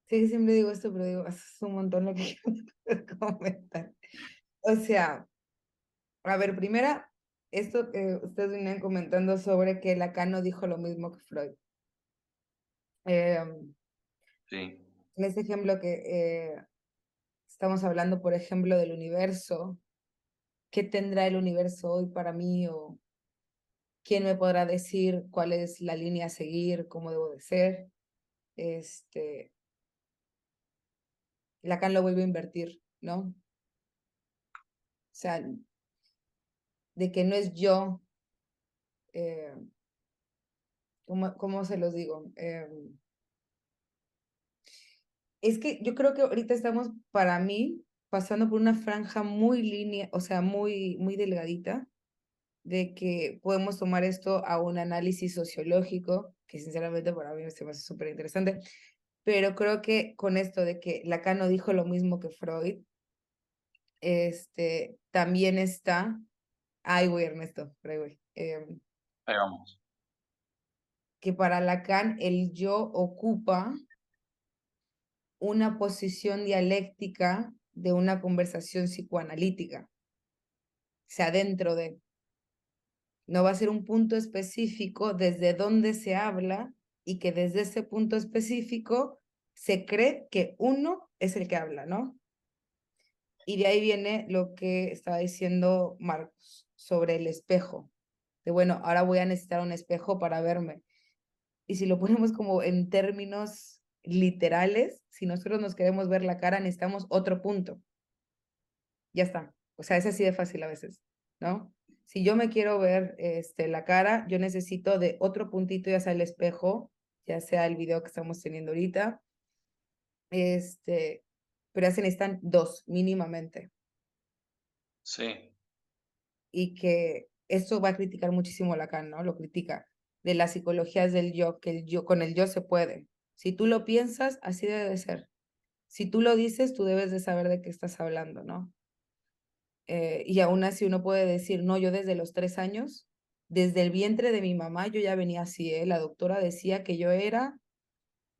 Sí, siempre digo esto, pero digo, es un montón lo que quiero comentar. O sea, a ver, primera, esto que ustedes venían comentando sobre que Lacan no dijo lo mismo que Freud. Sí, En este ejemplo que estamos hablando, por ejemplo, del universo, ¿qué tendrá el universo hoy para mí? ¿O quién me podrá decir cuál es la línea a seguir, cómo debo de ser? Lacan lo vuelve a invertir, ¿no? O sea, de que no es yo, eh, ¿cómo se los digo? Es que yo creo que ahorita estamos, para mí, pasando por una franja muy línea, o sea, muy delgadita, de que podemos tomar esto a un análisis sociológico, que sinceramente para mí se me hace súper interesante, pero creo que con esto de que Lacan no dijo lo mismo que Freud, también está, ay, güey, Ernesto, por ahí, güey, ahí vamos. que para Lacan el yo ocupa una posición dialéctica de una conversación psicoanalítica, o sea, dentro de, no va a ser un punto específico desde donde se habla y que desde ese punto específico se cree que uno es el que habla, ¿no? Y de ahí viene lo que estaba diciendo Marcos sobre el espejo, de bueno, ahora voy a necesitar un espejo para verme. Y si lo ponemos como en términos literales, si nosotros nos queremos ver la cara, necesitamos otro punto. Ya está. O sea, es así de fácil a veces, ¿no? Si yo me quiero ver la cara, yo necesito de otro puntito, ya sea el espejo, ya sea el video que estamos teniendo ahorita, pero ya se necesitan dos mínimamente. Sí, Y que esto va a criticar muchísimo Lacan, ¿no? Lo critica de las psicologías del yo, que el yo, con el yo se puede. Si tú lo piensas, así debe de ser. Si tú lo dices, tú debes de saber de qué estás hablando, ¿no? Y aún así uno puede decir, no, yo desde los 3 años, desde el vientre de mi mamá, yo ya venía así, ¿eh? La doctora decía que yo era,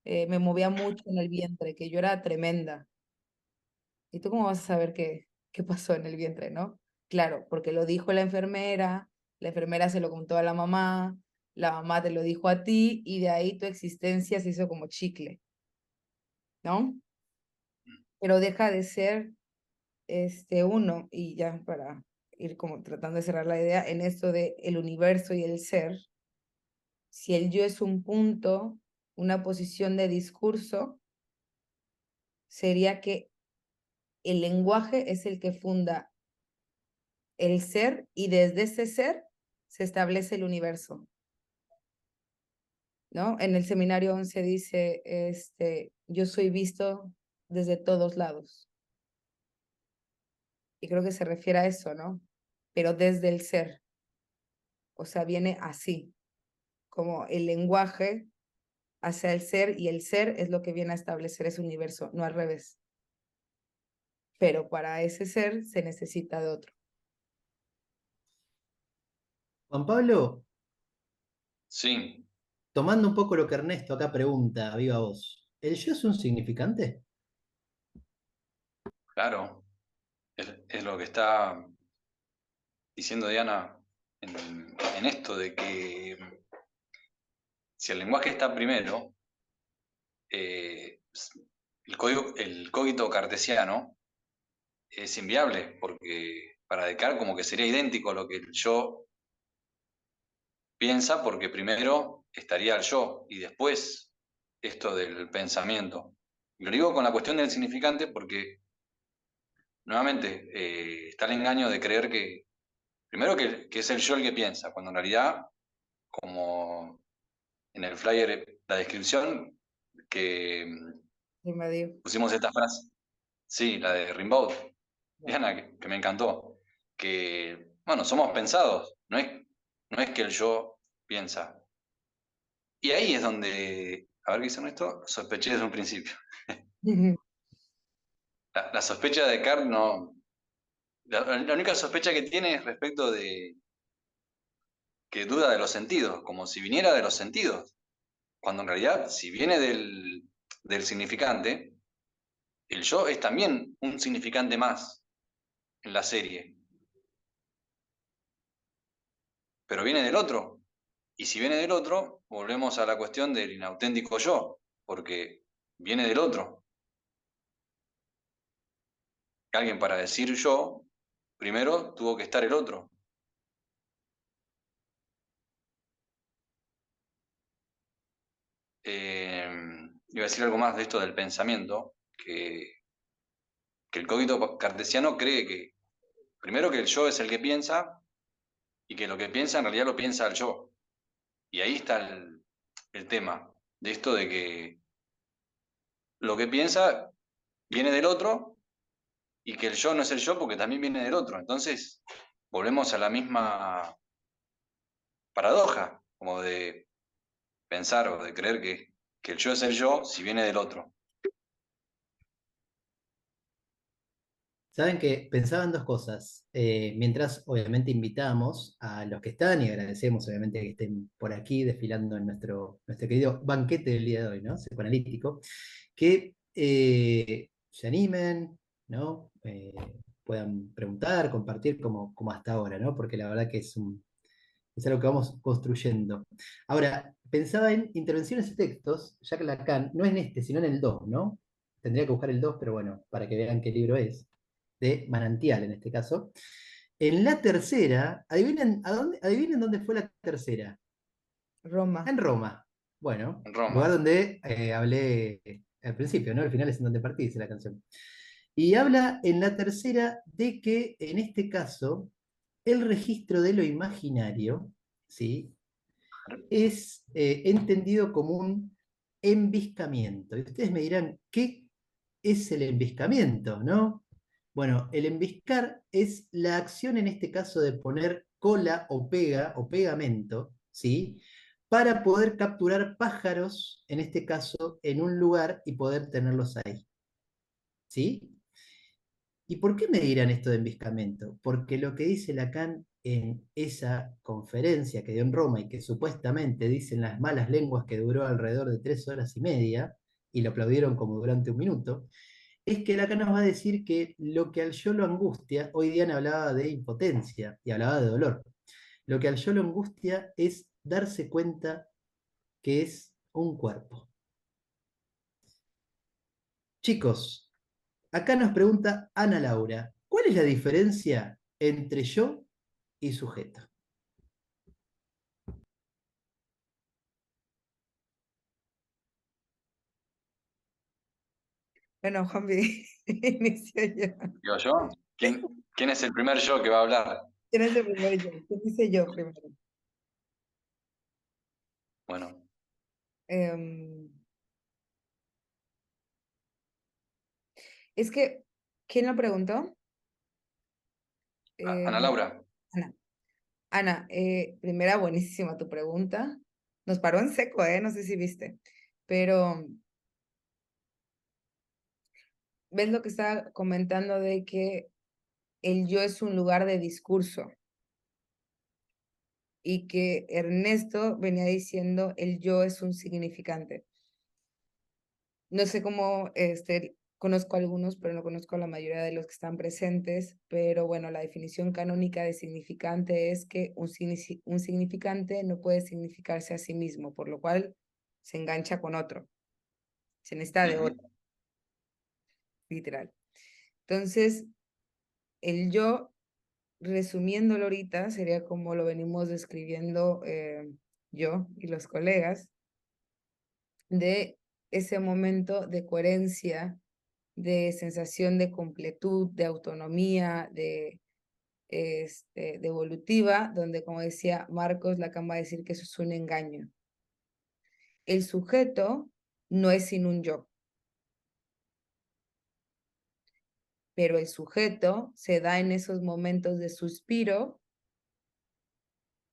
me movía mucho en el vientre, que yo era tremenda. ¿Y tú cómo vas a saber qué pasó en el vientre, no? Claro, porque lo dijo la enfermera se lo contó a la mamá te lo dijo a ti, y de ahí tu existencia se hizo como chicle, ¿no? Pero deja de ser uno, y ya para ir como tratando de cerrar la idea, en esto de el universo y el ser, si el yo es un punto, una posición de discurso, sería que el lenguaje es el que funda el ser y desde ese ser se establece el universo, ¿no? En el seminario 11 dice, yo soy visto desde todos lados. Y creo que se refiere a eso, ¿no? Pero desde el ser, o sea, viene así, como el lenguaje hacia el ser y el ser es lo que viene a establecer ese universo, no al revés. Pero para ese ser se necesita de otro. Juan Pablo, sí, tomando un poco lo que Ernesto acá pregunta, a viva voz, ¿el yo es un significante? claro. Es lo que está diciendo Diana en esto de que si el lenguaje está primero, eh, el cogito cartesiano es inviable, porque para Descartes como que sería idéntico a lo que el yo piensa, porque primero estaría el yo y después esto del pensamiento. Y lo digo con la cuestión del significante porque, nuevamente, está el engaño de creer que, primero que es el yo el que piensa, cuando en realidad, como en el flyer, la descripción que Y me digo, pusimos esta frase, sí, la de Rimbaud, Diana, me encantó, que, bueno, somos pensados, no es que el yo piensa. Y ahí es donde, a ver qué dice esto, sospeché desde un principio. La sospecha de Descartes no... La única sospecha que tiene es respecto de que duda de los sentidos, como si viniera de los sentidos, cuando en realidad, si viene del significante, el yo es también un significante más en la serie, pero viene del otro. Y si viene del otro, volvemos a la cuestión del inauténtico yo, porque viene del otro. Alguien para decir yo, primero tuvo que estar el otro. Iba a decir algo más de esto del pensamiento, que el cogito cartesiano cree que, primero que el yo es el que piensa, y que lo que piensa en realidad lo piensa el yo. Y ahí está el tema, de esto de que lo que piensa viene del otro, y que el yo no es el yo porque también viene del otro. Entonces, volvemos a la misma paradoja, como de pensar o de creer que el yo es el yo si viene del otro. Saben que pensaba en dos cosas. Mientras obviamente invitamos a los que están y agradecemos obviamente que estén por aquí desfilando en nuestro querido banquete del día de hoy, ¿no? Psicoanalítico, que se animen, ¿no? Puedan preguntar, compartir como hasta ahora, ¿no? Porque la verdad que es algo que vamos construyendo. Ahora, pensaba en intervenciones y textos, ya que Lacan, no en este, sino en el 2, ¿no? Tendría que buscar el 2, pero bueno, para que vean qué libro es, de Manantial en este caso. En la tercera, adivinen dónde fue la tercera. Roma. En Roma. Bueno, En Roma. lugar donde hablé al principio, ¿no? Al final es en donde partí, dice la canción. Y habla en la tercera de que en este caso el registro de lo imaginario, ¿sí? Es entendido como un enviscamiento. Y ustedes me dirán, ¿qué es el enviscamiento, no? Bueno, el enviscar es la acción en este caso de poner cola o pega o pegamento, ¿sí? Para poder capturar pájaros, en este caso, en un lugar y poder tenerlos ahí, ¿sí? ¿Y por qué me dirán esto de enviscamiento? Porque lo que dice Lacan en esa conferencia que dio en Roma y que supuestamente dicen las malas lenguas que duró alrededor de 3 horas y media, y lo aplaudieron como durante un minuto, es que Lacan nos va a decir que lo que al yo lo angustia, hoy Diana hablaba de impotencia y hablaba de dolor, lo que al yo lo angustia es darse cuenta que es un cuerpo. Chicos, acá nos pregunta Ana Laura, ¿cuál es la diferencia entre yo y sujeto? Bueno, Juanpi, inicio yo. Digo yo, ¿quién es el primer yo que va a hablar? ¿Quién es el primero yo? ¿Qué dice yo primero? Bueno, Em, es que, ¿quién lo preguntó? Ana Em, Laura. Ana. Ana, primera, buenísima tu pregunta. Nos paró en seco, ¿eh? No sé si viste. Pero, ¿ves lo que estaba comentando de que el yo es un lugar de discurso? Y que Ernesto venía diciendo el yo es un significante. No sé cómo, conozco a algunos, pero no conozco a la mayoría de los que están presentes, pero bueno, la definición canónica de significante es que un significante no puede significarse a sí mismo, por lo cual se engancha con otro, se necesita de Ujú. otro, literal. Entonces, el yo, resumiéndolo ahorita, sería como lo venimos describiendo yo y los colegas, de ese momento de coherencia, de sensación de completud, de autonomía, de evolutiva, donde, como decía Marcos, Lacan va a decir que eso es un engaño. El sujeto no es sin un yo, pero el sujeto se da en esos momentos de suspiro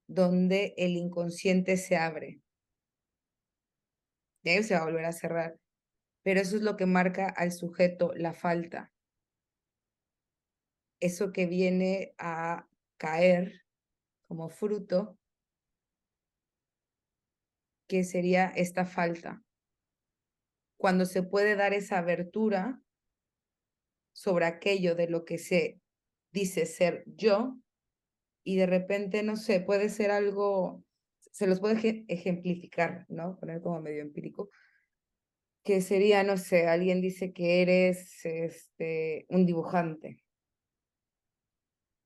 donde el inconsciente se abre. Y ahí se va a volver a cerrar. Pero eso es lo que marca al sujeto la falta. Eso que viene a caer como fruto, que sería esta falta. Cuando se puede dar esa abertura sobre aquello de lo que se dice ser yo, y de repente, no sé, puede ser algo, se los puede ejemplificar, ¿no? Poner como medio empírico, que sería, no sé, alguien dice que eres un dibujante,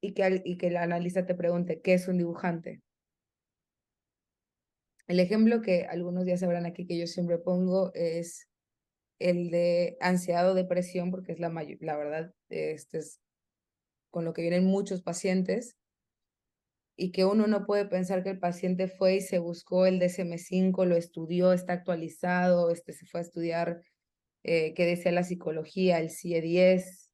y que el analista te pregunte, ¿qué es un dibujante? El ejemplo que algunos ya sabrán aquí que yo siempre pongo es el de ansiedad o depresión, porque es la verdad, este es con lo que vienen muchos pacientes, y que uno no puede pensar que el paciente fue y se buscó el DSM-5, lo estudió, está actualizado, se fue a estudiar qué decía la psicología, el CIE-10,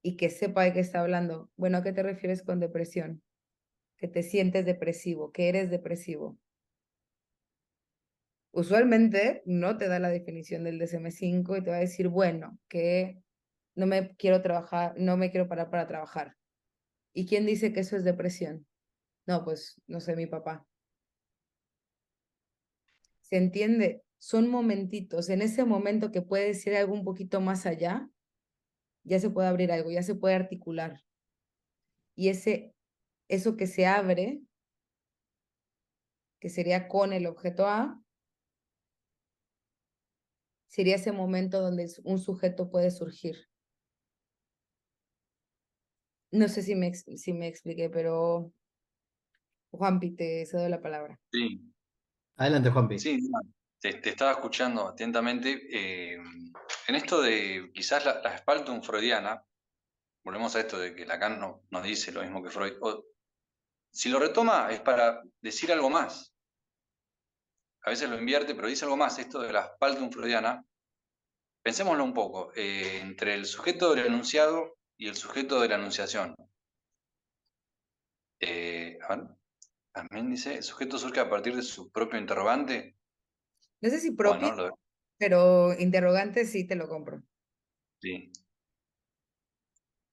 y que sepa de qué está hablando. Bueno, ¿a qué te refieres con depresión? Que te sientes depresivo, que eres depresivo. Usualmente no te da la definición del DSM-5 y te va a decir, bueno, que no me quiero trabajar, no me quiero parar para trabajar. ¿Y quién dice que eso es depresión? No, pues no sé, mi papá. ¿Se entiende? Son momentitos. En ese momento que puede ser algo un poquito más allá, ya se puede abrir algo, ya se puede articular. Y eso que se abre, que sería con el objeto A, sería ese momento donde un sujeto puede surgir. No sé si me expliqué, pero Juanpi, te cedo la palabra. Sí, Adelante, Juanpi. sí, no, te estaba escuchando atentamente. En esto de quizás la Spaltung freudiana, volvemos a esto de que Lacan no, nos dice lo mismo que Freud. Si lo retoma es para decir algo más. A veces lo invierte, pero dice algo más. Esto de la Spaltung freudiana, pensémoslo un poco, entre el sujeto del enunciado y el sujeto de la enunciación. A ver, también dice, el sujeto surge a partir de su propio interrogante. No sé si propio, Bueno, pero interrogante sí te lo compro. sí.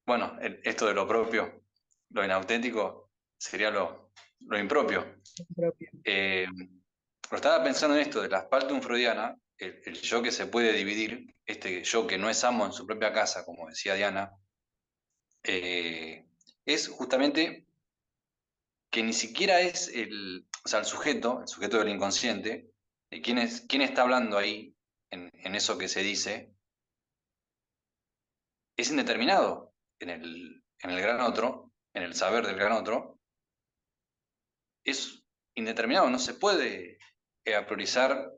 Bueno, esto de lo propio, lo inauténtico, sería lo impropio. Propio. Pero estaba pensando en esto de la Spaltung freudiana, el yo que se puede dividir, este yo que no es amo en su propia casa, como decía Diana, es justamente que ni siquiera es o sea, el sujeto del inconsciente, quién está hablando ahí en eso que se dice, es indeterminado en el gran otro, en el saber del gran otro, es indeterminado, no se puede priorizar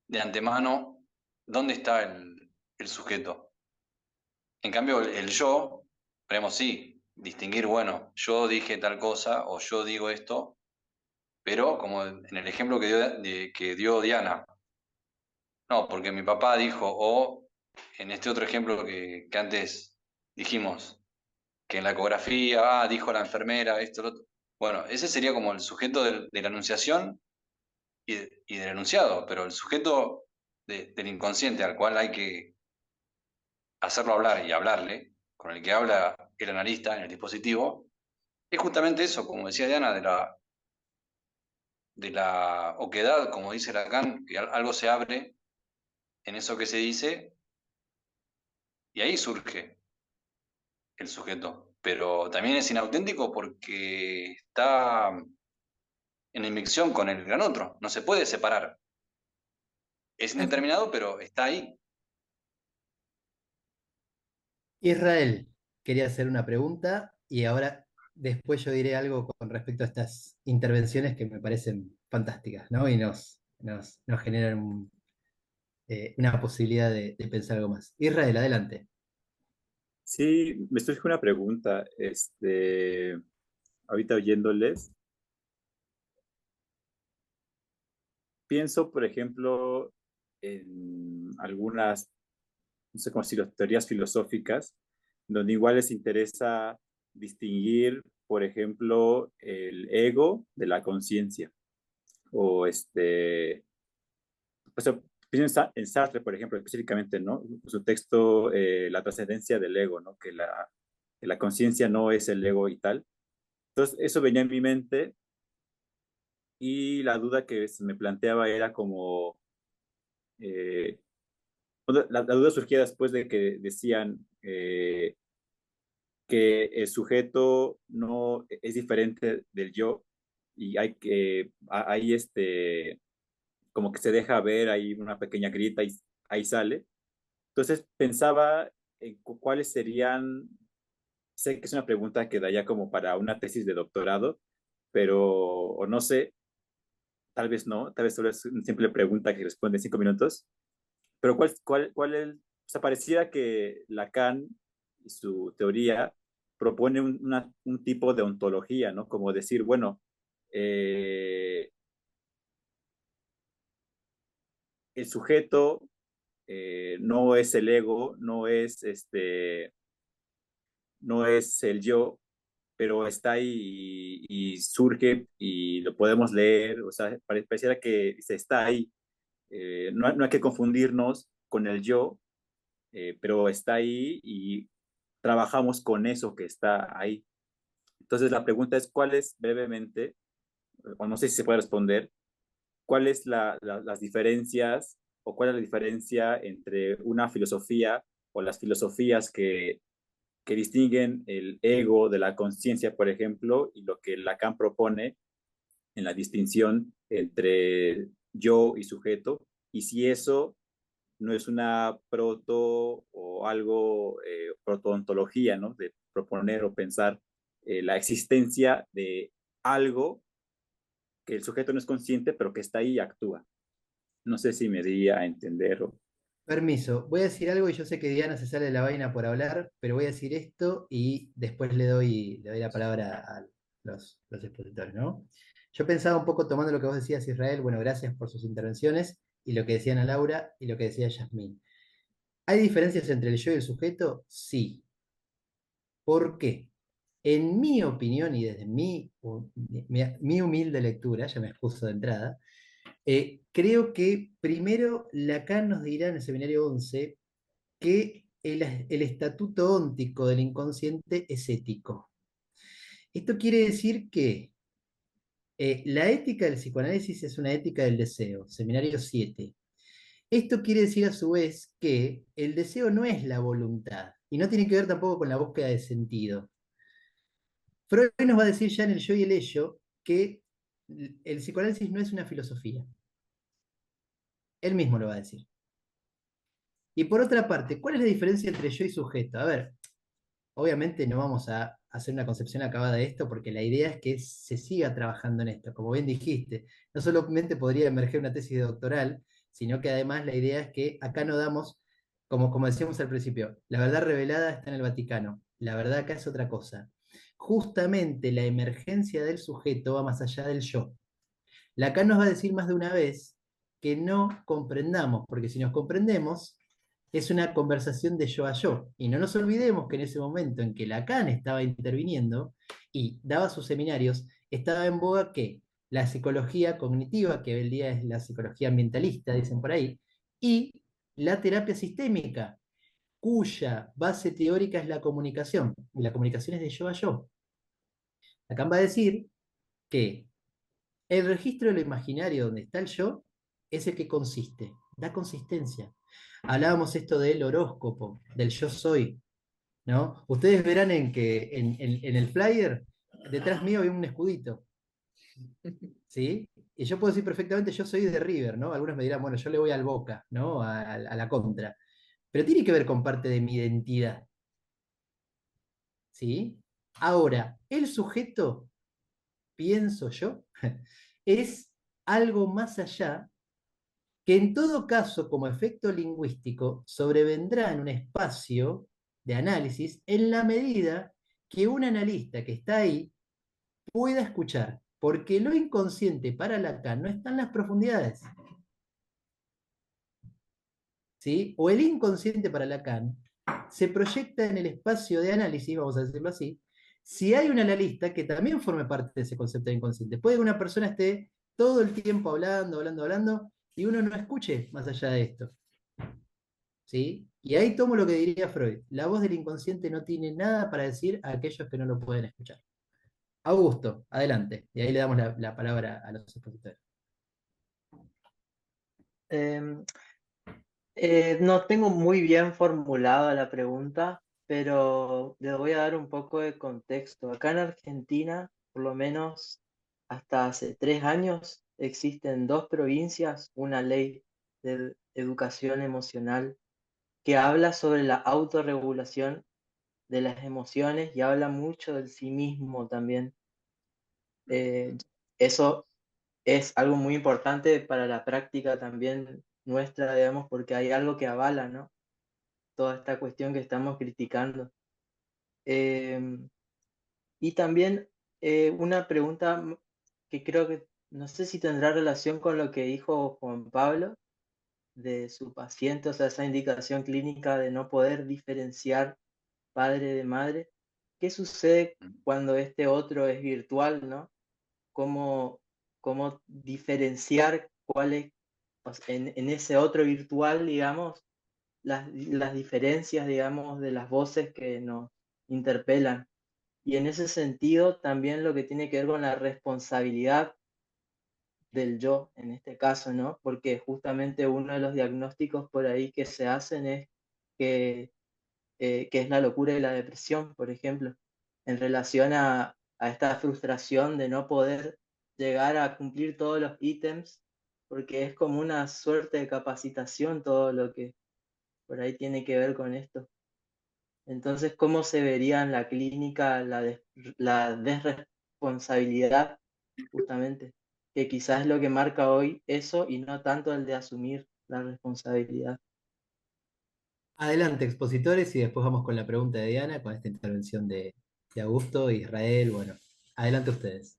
de antemano dónde está el sujeto. En cambio, el yo, podemos sí, distinguir, bueno, yo dije tal cosa o yo digo esto, pero como en el ejemplo que dio Diana, no, porque mi papá dijo, o en este otro ejemplo que antes dijimos, que en la ecografía, dijo la enfermera, esto, lo otro. Bueno, ese sería como el sujeto de la enunciación y del enunciado, pero el sujeto del inconsciente al cual hay que hacerlo hablar y hablarle, con el que habla el analista en el dispositivo, es justamente eso, como decía Diana, de la oquedad, como dice Lacan, que algo se abre en eso que se dice y ahí surge el sujeto. Pero también es inauténtico porque está en inmixción con el gran otro, no se puede separar. Es indeterminado, pero está ahí. Israel quería hacer una pregunta y ahora después yo diré algo con respecto a estas intervenciones que me parecen fantásticas, ¿no? Y nos generan una posibilidad de pensar algo más. Israel, adelante. Sí, me surge una pregunta, ahorita oyéndoles, pienso, por ejemplo, en algunas, no sé cómo decirlo, teorías filosóficas, donde igual les interesa distinguir por ejemplo, el ego de la conciencia. O pues, pienso en Sartre, por ejemplo, específicamente, ¿no? Su texto, La trascendencia del ego, ¿no? Que la conciencia no es el ego y tal. Entonces, eso venía en mi mente y la duda que se me planteaba era como, eh, la duda surgía después de que decían que el sujeto no es diferente del yo y hay como que se deja ver ahí una pequeña grita y ahí sale. Entonces pensaba en cuáles serían, sé que es una pregunta que daría como para una tesis de doctorado, pero o no sé, tal vez no, tal vez solo es una simple pregunta que responde en 5 minutos, pero o sea, pareciera que Lacan y su teoría propone un tipo de ontología, ¿no? Como decir, bueno, eh, el sujeto no es el ego, no es el yo, pero está ahí y surge y lo podemos leer, o sea, pareciera que se está ahí. No hay que confundirnos con el yo, pero está ahí y trabajamos con eso que está ahí. Entonces la pregunta es, ¿cuál es brevemente, o no sé si se puede responder, cuáles las diferencias o cuál es la diferencia entre una filosofía o las filosofías que distinguen el ego de la conciencia, por ejemplo, y lo que Lacan propone en la distinción entre yo y sujeto, y si eso no es una proto o algo, protoontología, ¿no? De proponer o pensar la existencia de algo que el sujeto no es consciente, pero que está ahí y actúa. No sé si me di a entender. Permiso, voy a decir algo y yo sé que Diana se sale de la vaina por hablar, pero voy a decir esto y después le doy la palabra a los expositores, ¿no? Yo pensaba un poco tomando lo que vos decías, Israel, bueno, gracias por sus intervenciones, y lo que decían a Laura y lo que decía Yasmín. ¿Hay diferencias entre el yo y el sujeto? Sí. ¿Por qué? En mi opinión y desde mi humilde lectura, ya me expuso de entrada, creo que primero Lacan nos dirá en el seminario 11 que el estatuto óntico del inconsciente es ético. Esto quiere decir que la ética del psicoanálisis es una ética del deseo, seminario 7. Esto quiere decir a su vez que el deseo no es la voluntad y no tiene que ver tampoco con la búsqueda de sentido. Freud nos va a decir ya en el yo y el ello que el psicoanálisis no es una filosofía. Él mismo lo va a decir. Y por otra parte, ¿cuál es la diferencia entre yo y sujeto? A ver, obviamente no vamos a hacer una concepción acabada de esto porque la idea es que se siga trabajando en esto. Como bien dijiste, no solamente podría emerger una tesis doctoral, sino que además la idea es que acá no damos, como decíamos al principio, la verdad revelada está en el Vaticano, la verdad acá es otra cosa. Justamente la emergencia del sujeto va más allá del yo. Lacan nos va a decir más de una vez que no comprendamos, porque si nos comprendemos, es una conversación de yo a yo. Y no nos olvidemos que en ese momento en que Lacan estaba interviniendo y daba sus seminarios, estaba en boga que la psicología cognitiva, que hoy en día es la psicología ambientalista, dicen por ahí, y la terapia sistémica, cuya base teórica es la comunicación. Y la comunicación es de yo a yo. Lacan va a decir que el registro de lo imaginario donde está el yo es el que consiste, da consistencia. Hablábamos esto del horóscopo, del yo soy, ¿no? Ustedes verán en el flyer, detrás mío hay un escudito, ¿sí? Y yo puedo decir perfectamente, yo soy de River, ¿no? Algunos me dirán, bueno, yo le voy al Boca, ¿no? A la contra. Pero tiene que ver con parte de mi identidad, ¿sí? Ahora, el sujeto, pienso yo, es algo más allá que en todo caso, como efecto lingüístico, sobrevendrá en un espacio de análisis en la medida que un analista que está ahí pueda escuchar, porque lo inconsciente para Lacan no está en las profundidades, ¿sí? O el inconsciente para Lacan se proyecta en el espacio de análisis, vamos a decirlo así, si hay una analista que también forme parte de ese concepto de inconsciente. Puede que una persona esté todo el tiempo hablando, hablando, hablando, y uno no escuche más allá de esto. ¿Sí? Y ahí tomo lo que diría Freud. La voz del inconsciente no tiene nada para decir a aquellos que no lo pueden escuchar. Augusto, adelante. Y ahí le damos la palabra a los expositores. Em, no tengo muy bien formulada la pregunta, pero le voy a dar un poco de contexto. Acá en Argentina, por lo menos hasta hace 3 años, existen 2 provincias, una ley de educación emocional que habla sobre la autorregulación de las emociones y habla mucho del sí mismo también. Eso es algo muy importante para la práctica también nuestra, digamos, porque hay algo que avala, ¿no? Toda esta cuestión que estamos criticando. Em, y también una pregunta que creo que, no sé si tendrá relación con lo que dijo Juan Pablo de su paciente, o sea, esa indicación clínica de no poder diferenciar padre de madre. ¿Qué sucede cuando este otro es virtual, ¿no? ¿Cómo diferenciar cuál es, o sea, en ese otro virtual, digamos, las diferencias, digamos, de las voces que nos interpelan? Y en ese sentido, también lo que tiene que ver con la responsabilidad del yo, en este caso, ¿no? Porque justamente uno de los diagnósticos por ahí que se hacen es que, que es la locura y la depresión, por ejemplo, en relación a esta frustración de no poder llegar a cumplir todos los ítems, porque es como una suerte de capacitación todo lo que por ahí tiene que ver con esto. Entonces, ¿cómo se vería en la clínica la desresponsabilidad, justamente? Que quizás es lo que marca hoy eso y no tanto el de asumir la responsabilidad. Adelante, expositores, y después vamos con la pregunta de Diana, con esta intervención de Augusto, Israel, bueno, adelante ustedes.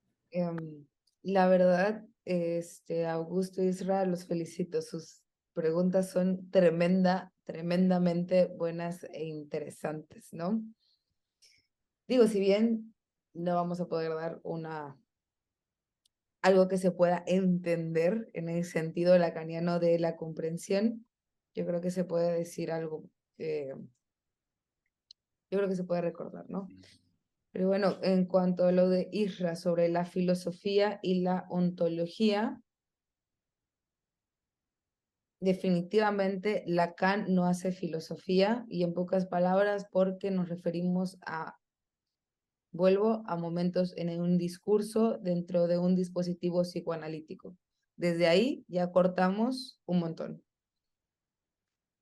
La verdad, Augusto y Israel, los felicito. Sus preguntas son tremendamente buenas e interesantes, ¿no? Digo, si bien no vamos a poder dar algo que se pueda entender en el sentido lacaniano de la comprensión, yo creo que se puede decir algo que yo creo que se puede recordar, ¿no? Pero bueno, en cuanto a lo de Isra sobre la filosofía y la ontología, definitivamente Lacan no hace filosofía y en pocas palabras porque nos referimos vuelvo a momentos en un discurso dentro de un dispositivo psicoanalítico. Desde ahí ya cortamos un montón.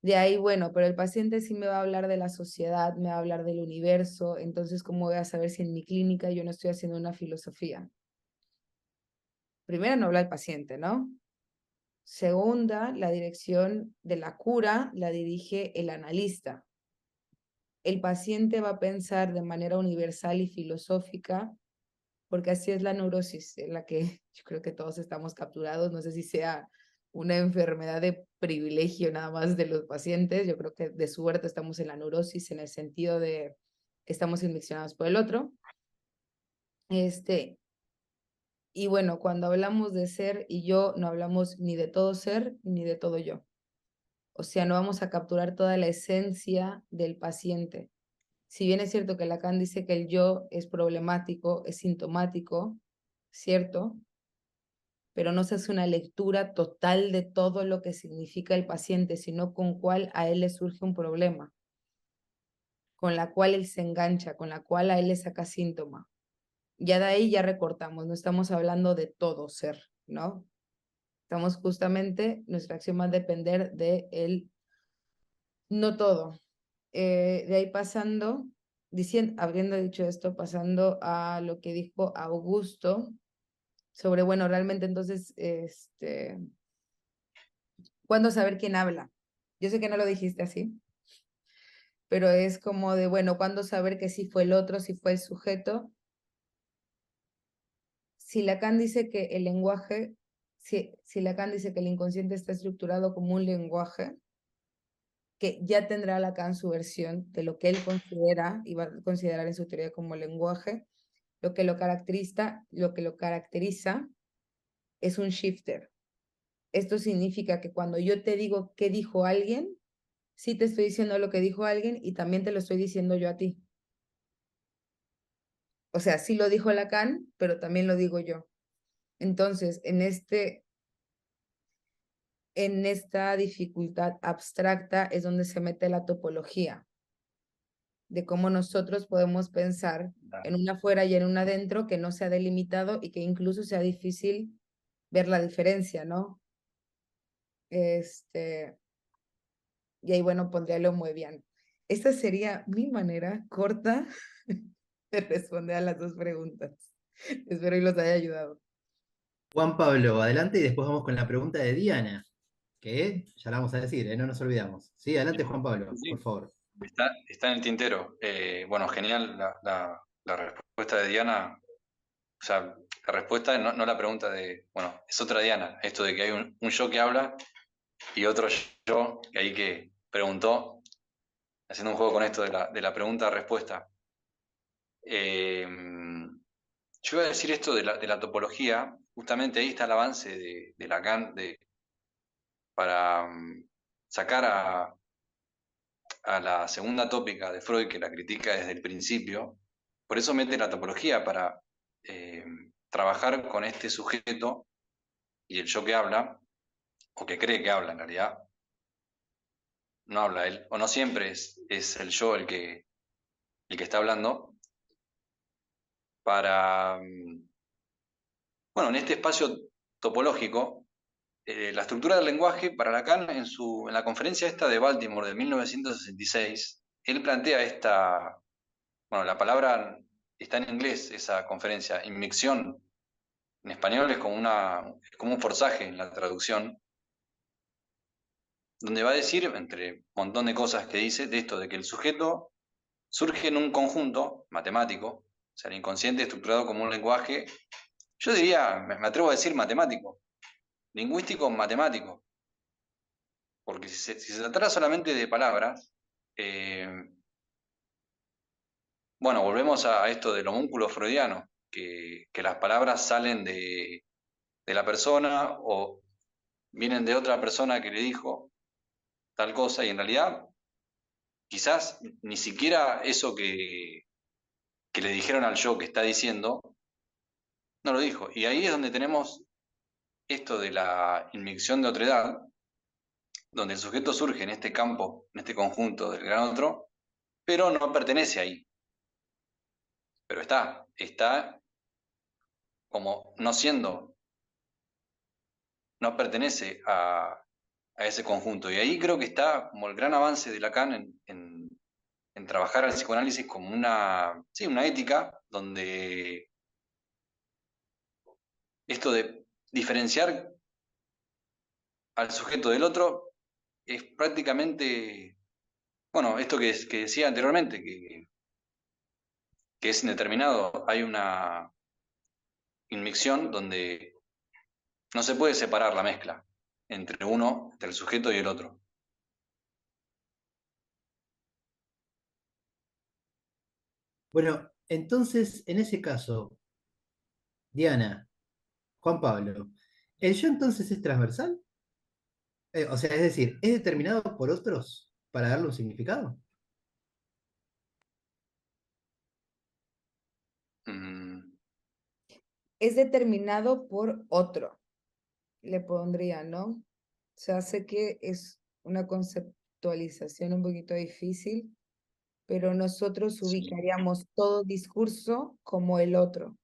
De ahí, bueno, pero el paciente sí me va a hablar de la sociedad, me va a hablar del universo, entonces, ¿cómo voy a saber si en mi clínica yo no estoy haciendo una filosofía? Primero, no habla el paciente, ¿no? Segunda, la dirección de la cura la dirige el analista. El paciente va a pensar de manera universal y filosófica, porque así es la neurosis en la que yo creo que todos estamos capturados. No sé si sea una enfermedad de privilegio nada más de los pacientes. Yo creo que de suerte estamos en la neurosis en el sentido de estamos inmisionados por el otro. Y bueno, cuando hablamos de ser y yo, no hablamos ni de todo ser ni de todo yo. O sea, no vamos a capturar toda la esencia del paciente. Si bien es cierto que Lacan dice que el yo es problemático, es sintomático, ¿cierto? Pero no se hace una lectura total de todo lo que significa el paciente, sino con cuál a él le surge un problema, con la cual él se engancha, con la cual a él le saca síntoma. Ya de ahí ya recortamos, no estamos hablando de todo ser, ¿no? Estamos justamente, nuestra acción va a depender de él, no todo. De ahí pasando, habiendo dicho esto, pasando a lo que dijo Augusto sobre, bueno, realmente entonces, ¿cuándo saber quién habla? Yo sé que no lo dijiste así, pero es como de, bueno, ¿cuándo saber que sí fue el otro, si fue el sujeto? Si Lacan dice que el lenguaje, si Lacan dice que el inconsciente está estructurado como un lenguaje, que ya tendrá Lacan su versión de lo que él considera y va a considerar en su teoría como lenguaje. Lo que lo caracteriza es un shifter. Esto significa que cuando yo te digo qué dijo alguien, sí te estoy diciendo lo que dijo alguien y también te lo estoy diciendo yo a ti. O sea, sí lo dijo Lacan, pero también lo digo yo. Entonces, en esta dificultad abstracta es donde se mete la topología, de cómo nosotros podemos pensar en una afuera y en una adentro que no sea delimitado y que incluso sea difícil ver la diferencia, ¿no? Y ahí, bueno, pondría lo muy bien. Esta sería mi manera corta de responder a las dos preguntas. Espero y los haya ayudado. Juan Pablo, adelante y después vamos con la pregunta de Diana, que ya la vamos a decir, no nos olvidamos. Sí, adelante Juan Pablo, Sí, por favor. está en el tintero. Bueno, genial la respuesta de Diana. O sea, la respuesta no la pregunta de, bueno, es otra Diana, esto de que hay un yo que habla y otro yo que ahí que preguntó, haciendo un juego con esto de la pregunta-respuesta. Yo iba a decir esto de la topología, justamente ahí está el avance de Lacan para sacar a la segunda tópica de Freud, que la critica desde el principio. Por eso mete la topología para eh, trabajar con este sujeto y el yo que habla, o que cree que habla en realidad, no habla él, o no siempre es el yo el que está hablando, para, bueno, en este espacio topológico, la estructura del lenguaje, para Lacan, en la conferencia esta de Baltimore de 1966, él plantea esta, bueno, la palabra está en inglés, esa conferencia, inmicción, en español es como un forzaje en la traducción, donde va a decir, entre un montón de cosas que dice, de esto, de que el sujeto surge en un conjunto matemático, o sea, el inconsciente estructurado como un lenguaje, yo diría, me atrevo a decir matemático, lingüístico matemático, porque si se tratara solamente de palabras, bueno, volvemos a esto del homúnculo freudiano, que las palabras salen de la persona o vienen de otra persona que le dijo tal cosa y en realidad quizás ni siquiera eso que le dijeron al yo que está diciendo, no lo dijo. Y ahí es donde tenemos esto de la inmicción de otredad, donde el sujeto surge en este campo, en este conjunto del gran otro, pero no pertenece ahí. Pero está como no siendo, no pertenece a ese conjunto. Y ahí creo que está como el gran avance de Lacan en trabajar al psicoanálisis como sí, una ética donde esto de diferenciar al sujeto del otro es prácticamente, bueno, esto que decía anteriormente, que es indeterminado. Hay una inmicción donde no se puede separar la mezcla entre el sujeto y el otro. Bueno, entonces, en ese caso, Diana, Juan Pablo, ¿el yo entonces es transversal? O sea, es decir, ¿es determinado por otros para darle un significado? Mm, Es determinado por otro, le pondría, ¿no? O sea, sé que es una conceptualización un poquito difícil, pero nosotros sí, ubicaríamos todo discurso como el otro.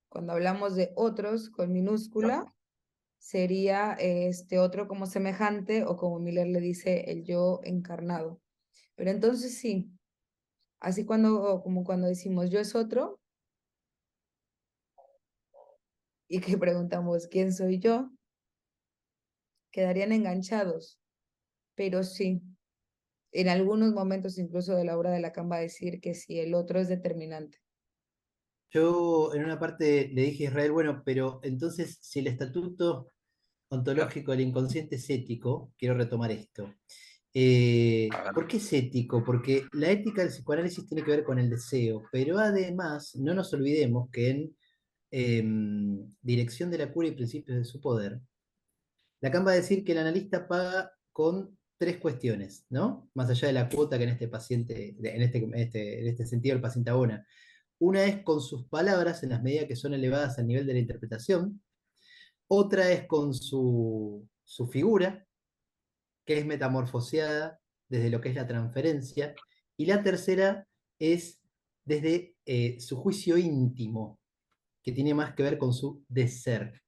Cuando hablamos de otros con minúscula, sería este otro como semejante o como Miller le dice, el yo encarnado. Pero entonces sí, así como cuando decimos yo es otro y que preguntamos quién soy yo, quedarían enganchados. Pero sí, en algunos momentos incluso de la obra de Lacan va a decir que sí, el otro es determinante. Yo en una parte le dije a Israel, bueno, pero entonces si el estatuto claro. ontológico del inconsciente es ético, quiero retomar esto. A ver, ¿Por qué es ético? Porque la ética del psicoanálisis tiene que ver con el deseo, pero además no nos olvidemos que en Dirección de la Cura y Principios de su Poder, Lacan va a decir que el analista paga con tres cuestiones, ¿no? Más allá de la cuota que en este paciente, en este sentido el paciente abona. Una es con sus palabras en las medidas que son elevadas al nivel de la interpretación. Otra es con su figura, que es metamorfoseada desde lo que es la transferencia. Y la tercera es desde su juicio íntimo, que tiene más que ver con su deser.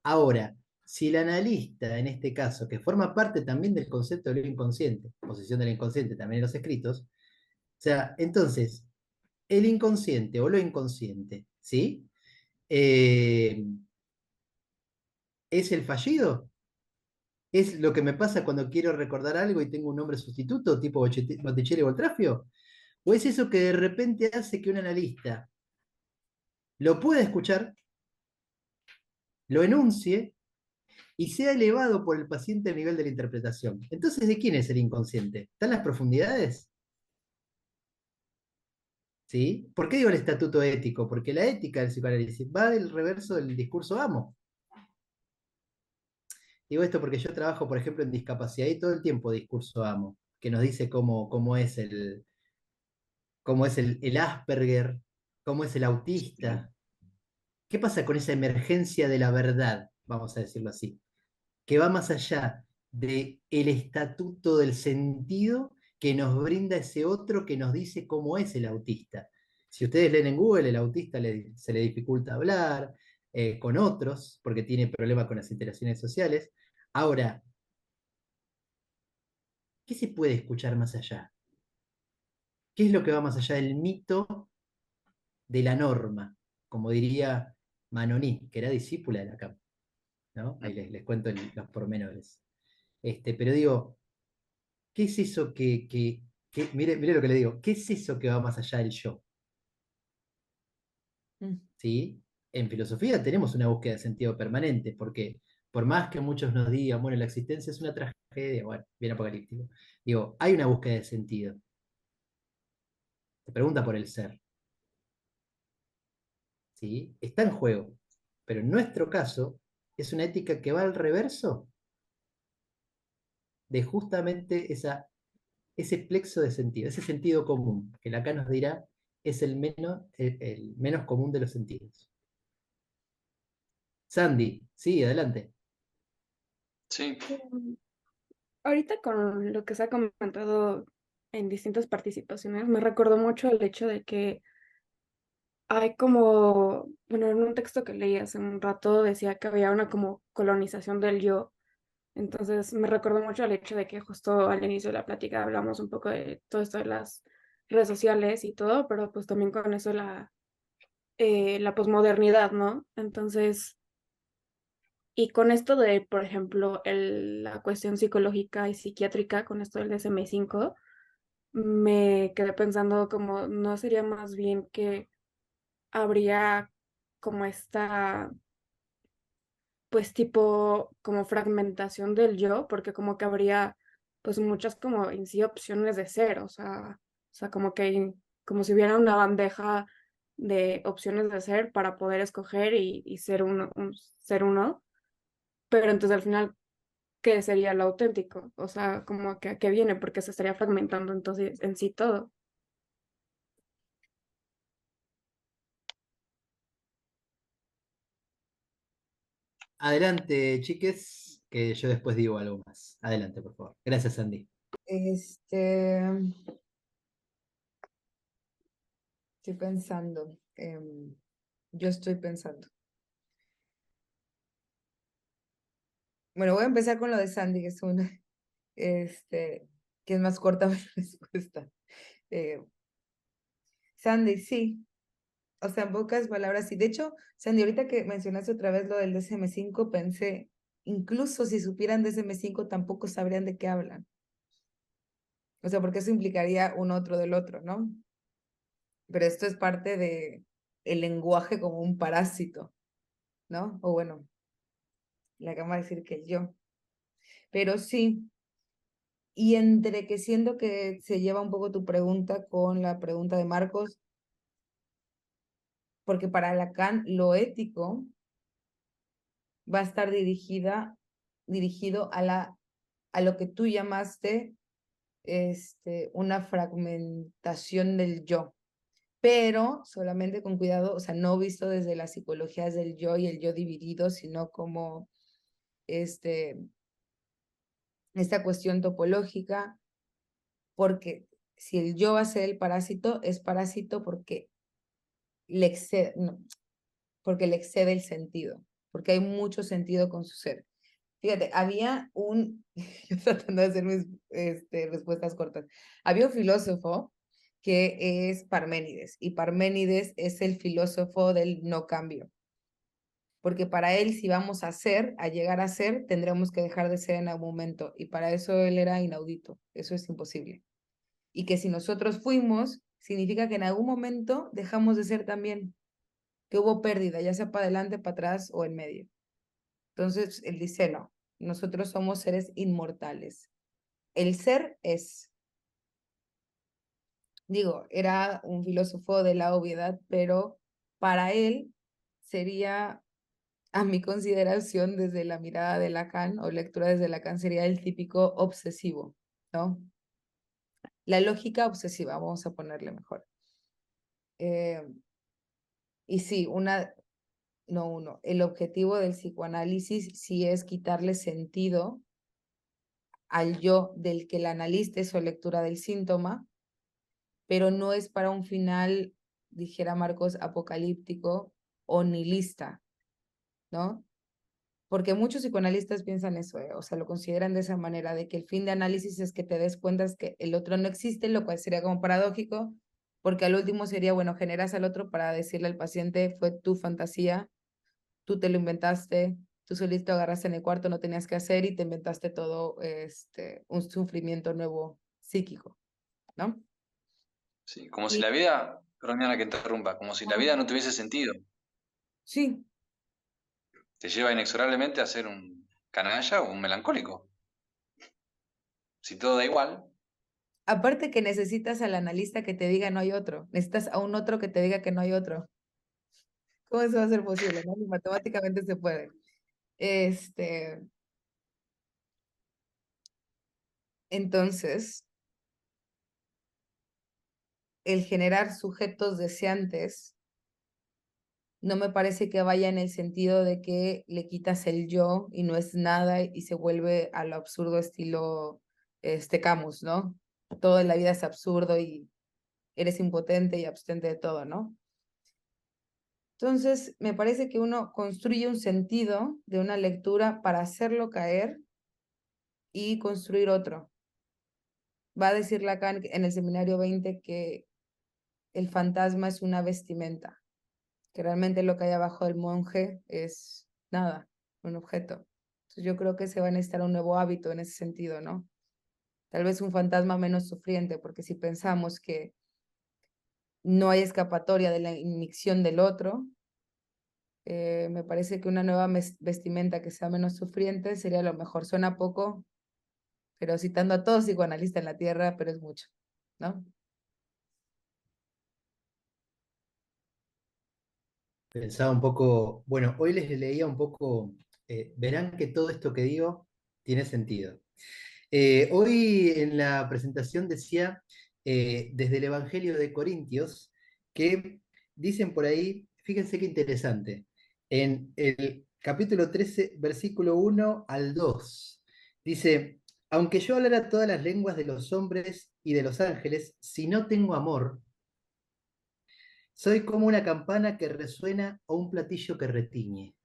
Ahora, si el analista, en este caso, que forma parte también del concepto de lo inconsciente, posición del inconsciente también en los escritos, o sea, entonces, el inconsciente o lo inconsciente, ¿sí? Eh, ¿Es el fallido? ¿Es lo que me pasa cuando quiero recordar algo y tengo un nombre sustituto, tipo Botticelli o Voltrafio? ¿O es eso que de repente hace que un analista lo pueda escuchar, lo enuncie y sea elevado por el paciente a nivel de la interpretación? Entonces, ¿de quién es el inconsciente? ¿Está en las profundidades? ¿Sí? ¿Por qué digo el estatuto ético? Porque la ética del psicoanálisis va del reverso del discurso amo. Digo esto porque yo trabajo, por ejemplo, en discapacidad y todo el tiempo discurso amo, que nos dice cómo es el Asperger, cómo es el sí. autista. ¿Qué pasa con esa emergencia de la verdad, vamos a decirlo así? Que va más allá del estatuto del sentido que nos brinda ese otro que nos dice cómo es el autista. Si ustedes leen en Google, el autista se le dificulta hablar con otros porque tiene problemas con las interacciones sociales. Ahora, ¿qué se puede escuchar más allá? ¿Qué es lo que va más allá del mito de la norma? Como diría Manoní, que era discípula de Lacan, ¿no? Ahí les cuento los pormenores. Pero digo, ¿qué es eso mire lo que le digo, ¿qué es eso que va más allá del yo? Mm. ¿Sí? En filosofía tenemos una búsqueda de sentido permanente, porque por más que muchos nos digan, bueno, la existencia es una tragedia, bueno, bien apocalíptico, digo, hay una búsqueda de sentido. Se pregunta por el ser, ¿sí? Está en juego, pero en nuestro caso es una ética que va al reverso de justamente ese plexo de sentido, ese sentido común, que Lacan nos dirá es el menos común de los sentidos. Sandy, sí, adelante. Sí, Mm, Ahorita con lo que se ha comentado en distintas participaciones, me recordó mucho el hecho de que hay como, bueno, en un texto que leí hace un rato decía que había una como colonización del yo. Entonces me recordó mucho el hecho de que justo al inicio de la plática hablamos un poco de todo esto de las redes sociales y todo, pero pues también con eso la posmodernidad, ¿no? Entonces, y con esto de, por ejemplo, la cuestión psicológica y psiquiátrica, con esto del DSM-5, me quedé pensando como, ¿no sería más bien que habría como esta, pues tipo, como fragmentación del yo? Porque como que habría, pues muchas como en sí opciones de ser, o sea, como que, como si hubiera una bandeja de opciones de ser para poder escoger y ser ser uno, pero entonces al final, ¿qué sería lo auténtico? O sea, como que a qué viene, porque se estaría fragmentando entonces en sí todo. Adelante, chiques, que yo después digo algo más. Adelante, por favor. Gracias, Sandy. Este, estoy pensando, yo estoy pensando. Bueno, voy a empezar con lo de Sandy, que es una, este, que es más corta mi respuesta. Eh, Sandy, sí. O sea, en pocas palabras, sí. De hecho, Sandy, ahorita que mencionaste otra vez lo del DSM-5, pensé, incluso si supieran DSM-5, tampoco sabrían de qué hablan. O sea, porque eso implicaría un otro del otro, ¿no? Pero esto es parte de el lenguaje como un parásito, ¿no? O bueno, le acabo de decir que yo. Pero sí, Y entre que siento que se lleva un poco tu pregunta con la pregunta de Marcos, porque para Lacan lo ético va a estar dirigido a lo que tú llamaste una fragmentación del yo, pero solamente con cuidado, o sea, no visto desde las psicologías del yo y el yo dividido, sino como esta cuestión topológica, porque si el yo va a ser el parásito, es parásito porque le excede, no, porque le excede el sentido, porque hay mucho sentido con su ser. Fíjate, había yo tratando de hacer mis respuestas cortas, había un filósofo que es Parménides, y Parménides es el filósofo del no cambio, porque para él si vamos a ser, a llegar a ser, tendremos que dejar de ser en algún momento, y para eso él era inaudito, eso es imposible. Y que si nosotros fuimos, significa que en algún momento dejamos de ser también, que hubo pérdida, ya sea para adelante, para atrás o en medio. Entonces, él dice, no, nosotros somos seres inmortales. El ser es, digo, era un filósofo de la obviedad, pero para él sería, a mi consideración, desde la mirada de Lacan o lectura desde Lacan, sería el típico obsesivo, ¿no? La lógica obsesiva, vamos a ponerle mejor. Y sí, el objetivo del psicoanálisis sí es quitarle sentido al yo del que el analista hizo lectura del síntoma, pero no es para un final, dijera Marcos, apocalíptico o nihilista, ¿no? Porque muchos psicoanalistas piensan eso, o sea, lo consideran de esa manera, de que el fin de análisis es que te des cuenta que el otro no existe, lo cual sería como paradójico, porque al último sería, bueno, generas al otro para decirle al paciente, fue tu fantasía, tú te lo inventaste, tú solito agarraste en el cuarto, no tenías que hacer y te inventaste todo un sufrimiento nuevo psíquico, ¿no? Sí, como si Y, la vida, perdón, Diana, que interrumpa, como si la vida no tuviese sentido. sí, Te lleva inexorablemente a ser un canalla o un melancólico. Si todo da igual, aparte que necesitas al analista que te diga no hay otro, necesitas a un otro que te diga que no hay otro. ¿Cómo eso va a ser posible, no? Ni matemáticamente se puede. Entonces, el generar sujetos deseantes no me parece que vaya en el sentido de que le quitas el yo y no es nada y se vuelve a lo absurdo estilo Camus, ¿no? Todo en la vida es absurdo y eres impotente y abstente de todo, ¿no? Entonces, me parece que uno construye un sentido de una lectura para hacerlo caer y construir otro. Va a decir Lacan en el seminario 20 que el fantasma es una vestimenta, que realmente lo que hay abajo del monje es nada, un objeto. Entonces yo creo que se va a necesitar un nuevo hábito en ese sentido, ¿no? Tal vez un fantasma menos sufriente, porque si pensamos que no hay escapatoria de la inmixción del otro, me parece que una nueva vestimenta que sea menos sufriente sería lo mejor. Suena poco, pero citando a todos psicoanalistas en la Tierra, pero es mucho, ¿no? Pensaba un poco, bueno, hoy les leía un poco, verán que todo esto que digo tiene sentido. Hoy en la presentación decía, desde el Evangelio de Corintios, que dicen por ahí, fíjense qué interesante, en el capítulo 13, versículo 1 al 2, dice, aunque yo hablara todas las lenguas de los hombres y de los ángeles, si no tengo amor, soy como una campana que resuena o un platillo que retiñe,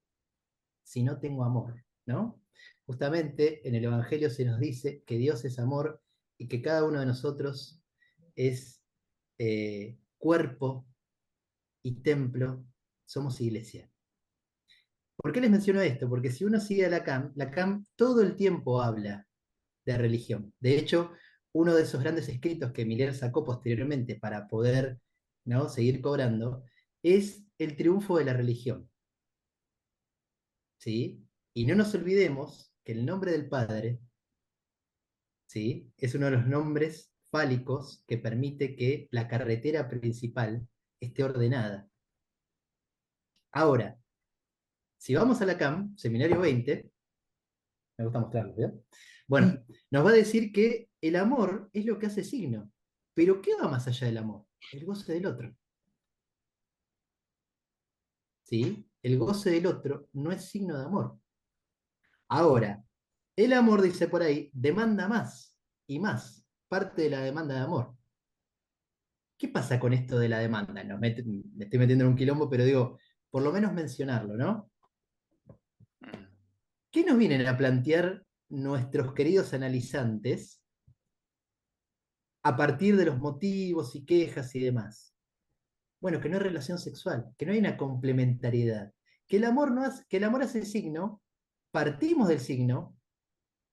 si no tengo amor, ¿no? Justamente en el Evangelio se nos dice que Dios es amor y que cada uno de nosotros es cuerpo y templo, somos iglesia. ¿Por qué les menciono esto? Porque si uno sigue a Lacan todo el tiempo habla de religión. De hecho, uno de esos grandes escritos que Miller sacó posteriormente para poder, ¿no?, seguir cobrando, es El triunfo de la religión. ¿Sí? Y no nos olvidemos que el nombre del Padre, ¿sí? Es uno de los nombres fálicos que permite que la carretera principal esté ordenada. Ahora, si vamos a la CAM, seminario 20, me gusta mostrarlo, ¿verdad? Bueno, nos va a decir que el amor es lo que hace signo. Pero ¿qué va más allá del amor? El goce del otro. ¿Sí? El goce del otro no es signo de amor. Ahora, el amor, dice por ahí, demanda más y más. Parte de la demanda de amor. ¿Qué pasa con esto de la demanda? No, me estoy metiendo en un quilombo, pero digo, por lo menos mencionarlo, ¿no? Mm. ¿Qué nos vienen a plantear nuestros queridos analizantes a partir de los motivos y quejas y demás? Bueno, que no hay relación sexual, que no hay una complementariedad, que el amor, no hace, que el amor hace signo, partimos del signo,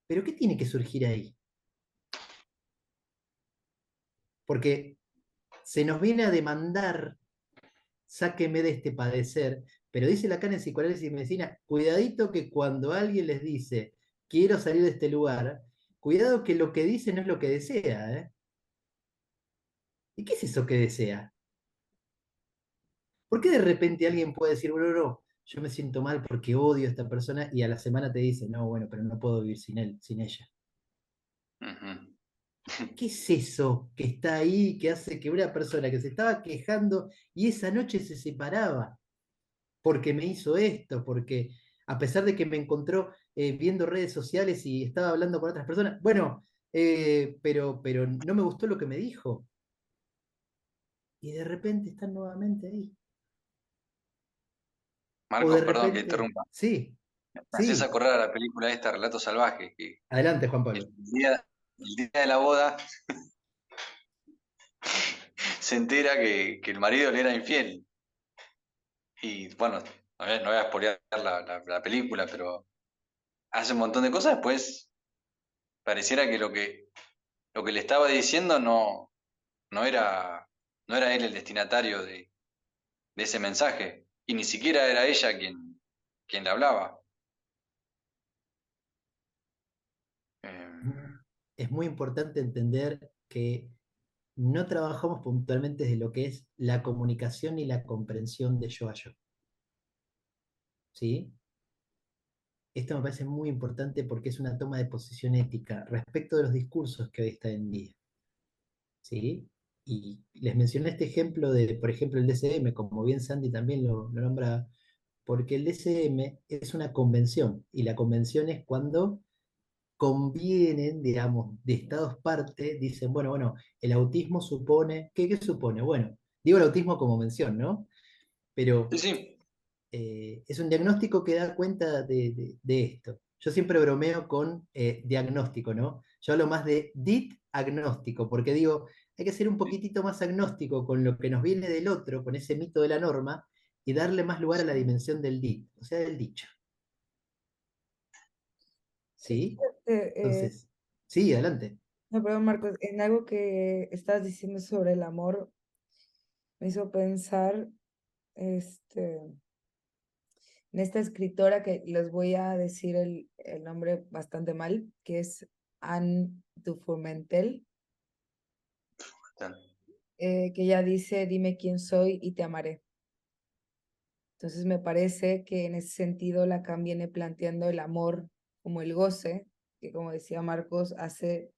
pero ¿qué tiene que surgir ahí? Porque se nos viene a demandar, sáqueme de este padecer, pero dice Lacan en Psicoanálisis y Medicina, cuidadito que cuando alguien les dice, quiero salir de este lugar, cuidado que lo que dice no es lo que desea, ¿eh? ¿Y qué es eso que desea? ¿Por qué de repente alguien puede decir, bueno, no, yo me siento mal porque odio a esta persona y a la semana te dice, no, bueno, pero no puedo vivir sin él, sin ella? Ujú. ¿Qué es eso que está ahí que hace que una persona que se estaba quejando y esa noche se separaba porque me hizo esto, porque a pesar de que me encontró viendo redes sociales y estaba hablando con otras personas, bueno, pero no me gustó lo que me dijo y de repente están nuevamente ahí? O de Marcos, perdón que repente, interrumpa. sí, Me haces sí, acordar a la película esta, Relato Salvaje, que adelante Juan el Pablo. día, el día de la boda se entera que el marido le era infiel. Y bueno, no voy a spoilear la película, pero hace un montón de cosas, después pareciera que lo que le estaba diciendo no era, no era él el destinatario de ese mensaje, y ni siquiera era ella quien le hablaba. Eh, Es muy importante entender que no trabajamos puntualmente desde lo que es la comunicación y la comprensión de yo a yo. ¿Sí? Esto me parece muy importante porque es una toma de posición ética respecto de los discursos que hoy están en día. ¿Sí? Y les mencioné este ejemplo de, por ejemplo, el DCM, como bien Sandy también lo nombra, porque el DCM es una convención, y la convención es cuando convienen, digamos, de estados parte, dicen, bueno, el autismo supone, ¿qué supone? Bueno, digo el autismo como mención, ¿no? sí, Pero sí, es un diagnóstico que da cuenta de esto. Yo siempre bromeo con diagnóstico, ¿no? Yo hablo más de agnóstico, porque digo, hay que ser un poquitito más agnóstico con lo que nos viene del otro, con ese mito de la norma, y darle más lugar a la dimensión del dit, o sea, del dicho. ¿Sí? Fíjate, Entonces, sí, adelante. no, perdón, Marcos, en algo que estás diciendo sobre el amor me hizo pensar en esta escritora que les voy a decir el nombre bastante mal, que es Anne Dufourmentel, que ella dice, dime quién soy y te amaré. Entonces me parece que en ese sentido Lacan viene planteando el amor como el goce, que como decía Marcos, hace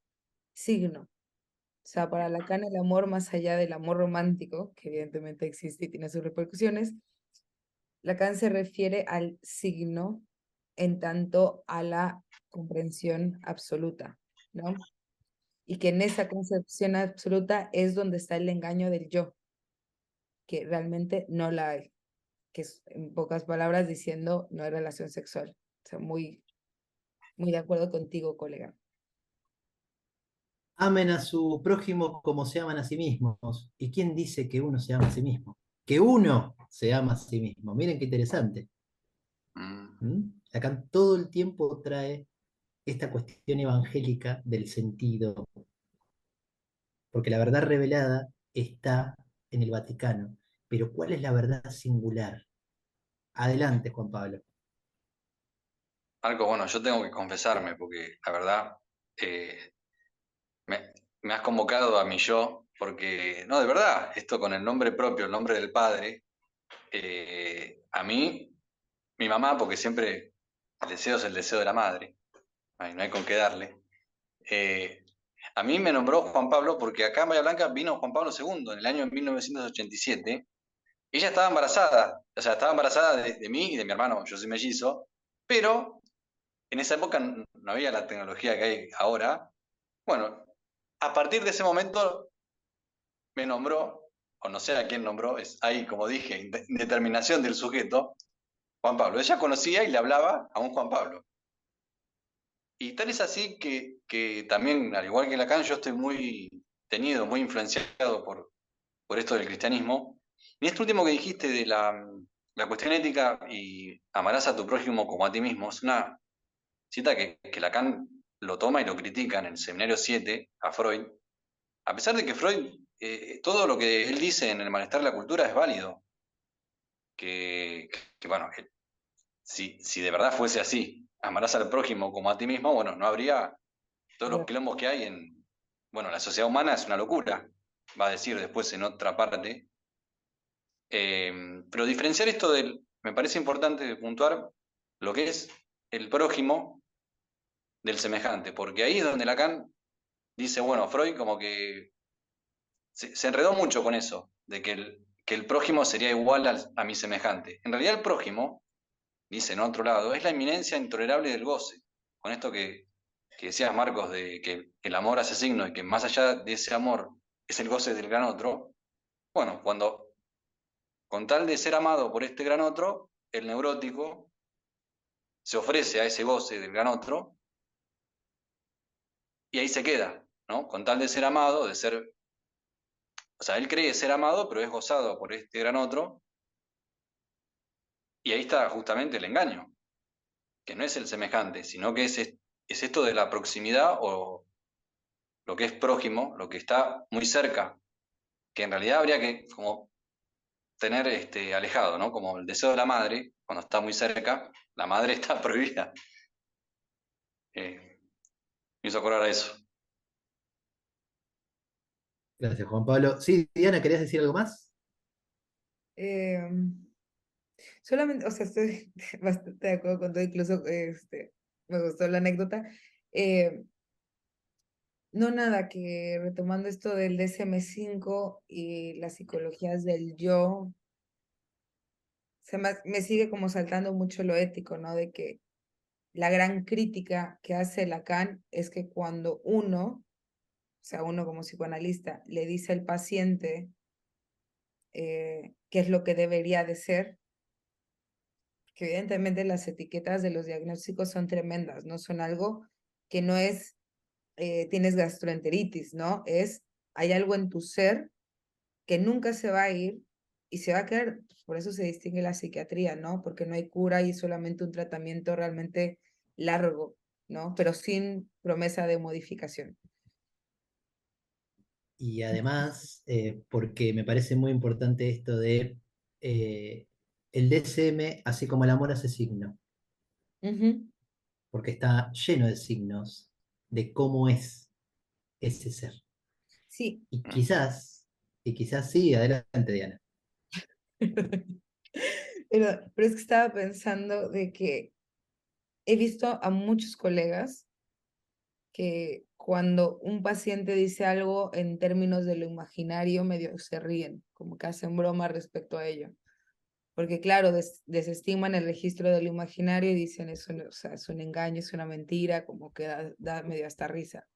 signo. O sea, para Lacan el amor, más allá del amor romántico, que evidentemente existe y tiene sus repercusiones, Lacan se refiere al signo en tanto a la comprensión absoluta, ¿no? Y que en esa concepción absoluta es donde está el engaño del yo, que realmente no la hay, que es en pocas palabras diciendo no hay relación sexual. O sea, muy de acuerdo contigo, colega. Amen a su prójimo como se aman a sí mismos. ¿Y quién dice que uno se ama a sí mismo? Que uno se ama a sí mismo. Miren qué interesante. mm, Acá todo el tiempo trae esta cuestión evangélica del sentido, porque la verdad revelada está en el Vaticano. Pero ¿cuál es la verdad singular? Adelante, Juan Pablo. Marco, bueno, yo tengo que confesarme porque la verdad, me has convocado a mi yo, porque, no, de verdad, esto con el nombre propio, el nombre del padre, a mí, mi mamá, porque siempre el deseo es el deseo de la madre, ay, no hay con qué darle. eh, a mí me nombró Juan Pablo porque acá en Bahía Blanca vino Juan Pablo II en el año 1987. Ella estaba embarazada, o sea, estaba embarazada de mí y de mi hermano, yo soy mellizo, pero en esa época no había la tecnología que hay ahora. Bueno, a partir de ese momento me nombró, o no sé a quién nombró, es ahí, como dije, indeterminación del sujeto, Juan Pablo. Ella conocía y le hablaba a un Juan Pablo. Y tal es así que también, al igual que Lacan, yo estoy muy tenido, muy influenciado por esto del cristianismo. Y esto último que dijiste de la cuestión ética y amarás a tu prójimo como a ti mismo, es una cita que Lacan lo toma y lo critica en el Seminario 7 a Freud, a pesar de que Freud, todo lo que él dice en el malestar de la cultura es válido, que bueno, si de verdad fuese así, amarás al prójimo como a ti mismo, bueno, no habría todos los quilombos que hay en, bueno, la sociedad humana es una locura, va a decir después en otra parte. Pero diferenciar esto me parece importante puntuar lo que es el prójimo del semejante, porque ahí es donde Lacan dice, bueno, Freud como que se enredó mucho con eso, de que el prójimo sería igual a mi semejante. En realidad el prójimo, dice en otro lado, es la inminencia intolerable del goce. Con esto que decías, Marcos, de que el amor hace signo y que más allá de ese amor es el goce del gran otro, bueno, cuando con tal de ser amado por este gran otro, el neurótico se ofrece a ese goce del gran otro y ahí se queda, ¿no? Con tal de ser amado, de ser, o sea, él cree ser amado, pero es gozado por este gran otro y ahí está justamente el engaño, que no es el semejante, sino que es esto de la proximidad o lo que es prójimo, lo que está muy cerca, que en realidad habría que como tener alejado, ¿no? Como el deseo de la madre, cuando está muy cerca, la madre está prohibida. Me hizo acordar a eso. Gracias, Juan Pablo. Sí, Diana, ¿querías decir algo más? Eh, Solamente, o sea, estoy bastante de acuerdo con todo, incluso me gustó la anécdota. Eh, no nada, que retomando esto del DSM-5 y las psicologías del yo, me sigue como saltando mucho lo ético, ¿no? De que la gran crítica que hace Lacan es que cuando uno, o sea, uno como psicoanalista, le dice al paciente qué es lo que debería de ser, que evidentemente las etiquetas de los diagnósticos son tremendas, no son algo que no es, tienes gastroenteritis, ¿no? Es, hay algo en tu ser que nunca se va a ir y se va a quedar, pues, por eso se distingue la psiquiatría, ¿no? Porque no hay cura y solamente un tratamiento realmente largo, ¿no? Pero sin promesa de modificación. Y además, porque me parece muy importante esto de el DSM, así como el amor hace signo, Ujú. porque está lleno de signos de cómo es ese ser. Sí. Y quizás sí, adelante, Diana. Pero es que estaba pensando de que he visto a muchos colegas que cuando un paciente dice algo en términos de lo imaginario, medio se ríen, como que hacen broma respecto a ello. Porque claro, desestiman el registro de lo imaginario y dicen eso, o sea, es un engaño, es una mentira, como que da medio hasta risa.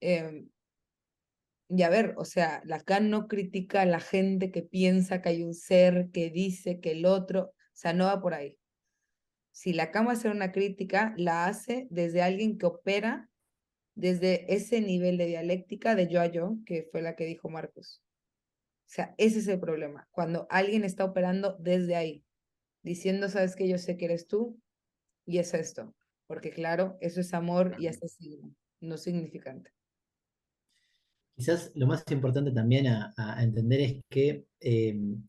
Y a ver, o sea, Lacan no critica a la gente que piensa que hay un ser, que dice que el otro, o sea, no va por ahí. Si Lacan va a hacer una crítica, la hace desde alguien que opera desde ese nivel de dialéctica de yo a yo, que fue la que dijo Marcos. O sea, ese es el problema, cuando alguien está operando desde ahí, diciendo, sabes que yo sé que eres tú y es esto, porque claro, eso es amor y ese signo, no significante. Quizás lo más importante también a entender es que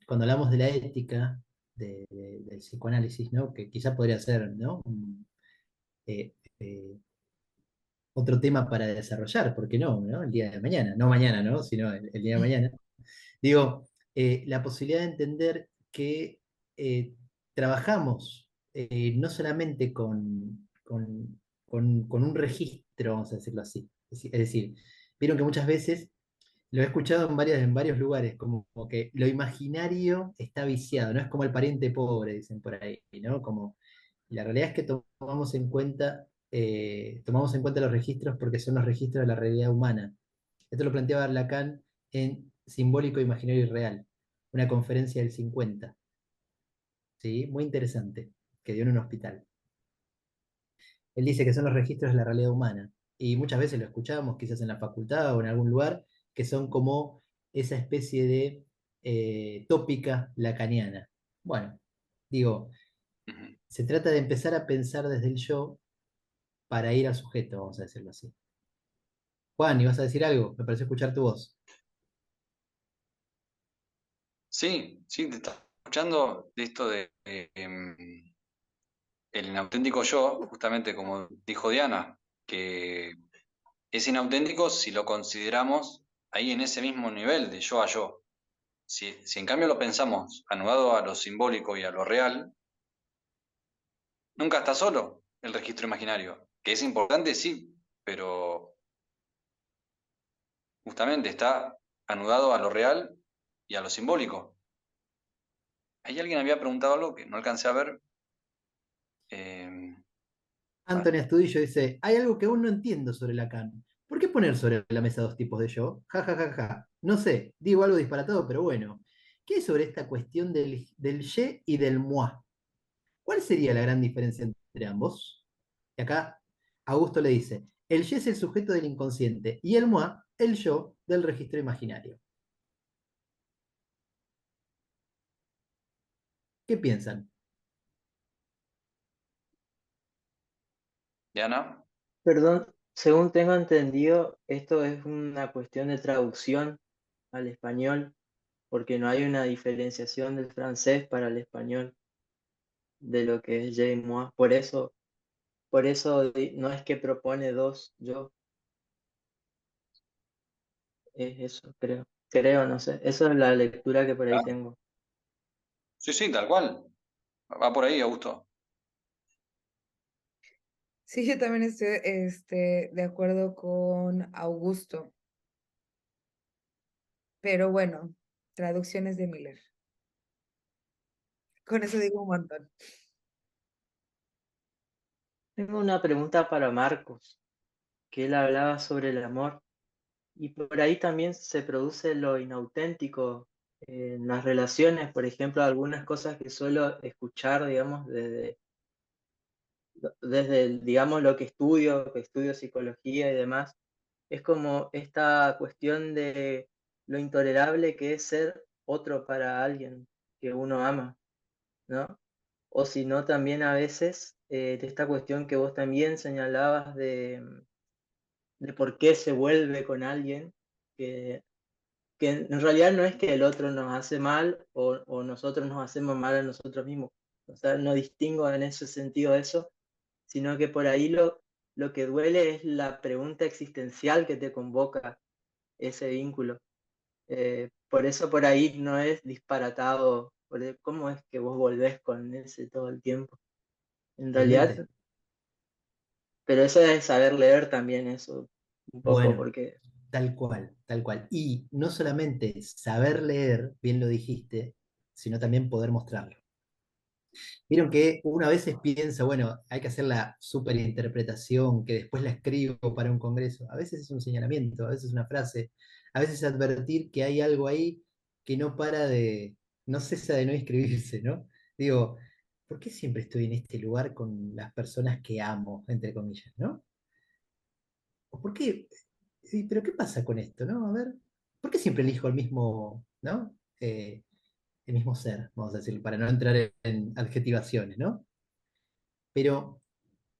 cuando hablamos de la ética del psicoanálisis, ¿no? Que quizás podría ser, ¿no? Eh, eh, otro tema para desarrollar, ¿por qué no? ¿No? El día de mañana, no mañana, ¿no? Sino el día de mañana. Digo, la posibilidad de entender que eh, trabajamos no solamente con un registro, vamos a decirlo así. Es decir, vieron que muchas veces lo he escuchado en varios lugares, como que lo imaginario está viciado, no es como el pariente pobre, dicen por ahí, ¿no? Como la realidad es que tomamos en cuenta los registros porque son los registros de la realidad humana. Esto lo planteaba Lacan en Simbólico, Imaginario y Real, una conferencia del 50, ¿sí? Muy interesante, que dio en un hospital. Él dice que son los registros de la realidad humana, y muchas veces lo escuchamos, quizás en la facultad o en algún lugar, que son como esa especie de tópica lacaniana. Bueno, digo, Ujú. se trata de empezar a pensar desde el yo para ir al sujeto, vamos a decirlo así. Juan, ¿ibas a decir algo? Me pareció escuchar tu voz. Sí, sí, te estaba escuchando de esto de el inauténtico yo, justamente como dijo Diana, que es inauténtico si lo consideramos ahí en ese mismo nivel de yo a yo. Si en cambio lo pensamos anudado a lo simbólico y a lo real, nunca está solo el registro imaginario, que es importante, sí, pero justamente está anudado a lo real y a lo simbólico. Ahí alguien había preguntado algo que no alcancé a ver. eh, Anthony Astudillo dice, hay algo que aún no entiendo sobre Lacan. ¿Por qué poner sobre la mesa dos tipos de yo? Ja, ja, ja, ja. No sé, digo algo disparatado, pero bueno. ¿Qué es sobre esta cuestión del je y del moi? ¿Cuál sería la gran diferencia entre ambos? Y acá Augusto le dice, el je es el sujeto del inconsciente y el moi, el yo del registro imaginario. ¿Qué piensan? Diana, Perdón, según tengo entendido, esto es una cuestión de traducción al español, porque no hay una diferenciación del francés para el español de lo que es je y moi. Por eso no es que propone dos yo, es eso, creo. Creo, no sé. Eso es la lectura que por ahí tengo. sí, sí, tal cual. Va por ahí, Augusto. Sí, yo también estoy de acuerdo con Augusto, pero bueno, traducciones de Miller. Con eso digo un montón. Tengo una pregunta para Marcos, que él hablaba sobre el amor. Y por ahí también se produce lo inauténtico en las relaciones, por ejemplo, algunas cosas que suelo escuchar, digamos, digamos, lo que estudio psicología y demás, es como esta cuestión de lo intolerable que es ser otro para alguien que uno ama, ¿no? O si no, también a veces de esta cuestión que vos también señalabas de por qué se vuelve con alguien que en realidad no es que el otro nos hace mal o nosotros nos hacemos mal a nosotros mismos. O sea, no distingo en ese sentido eso, sino que por ahí lo que duele es la pregunta existencial que te convoca ese vínculo. Por eso por ahí no es disparatado, ¿cómo es que vos volvés con ese todo el tiempo? En realidad, Totalmente. pero eso es saber leer también eso, un poco, Bueno, porque tal cual, tal cual. Y no solamente saber leer, bien lo dijiste, sino también poder mostrarlo. Vieron que uno a veces piensa, bueno, hay que hacer la superinterpretación, que después la escribo para un congreso. A veces es un señalamiento, a veces es una frase, a veces es advertir que hay algo ahí que no para de, no cesa de no inscribirse, ¿no? Digo, ¿por qué siempre estoy en este lugar con las personas que amo, entre comillas, ¿no? ¿O por qué? Sí, pero ¿qué pasa con esto, no? A ver, ¿por qué siempre elijo el mismo, ¿no? El mismo ser, vamos a decir, para no entrar en adjetivaciones, ¿no? Pero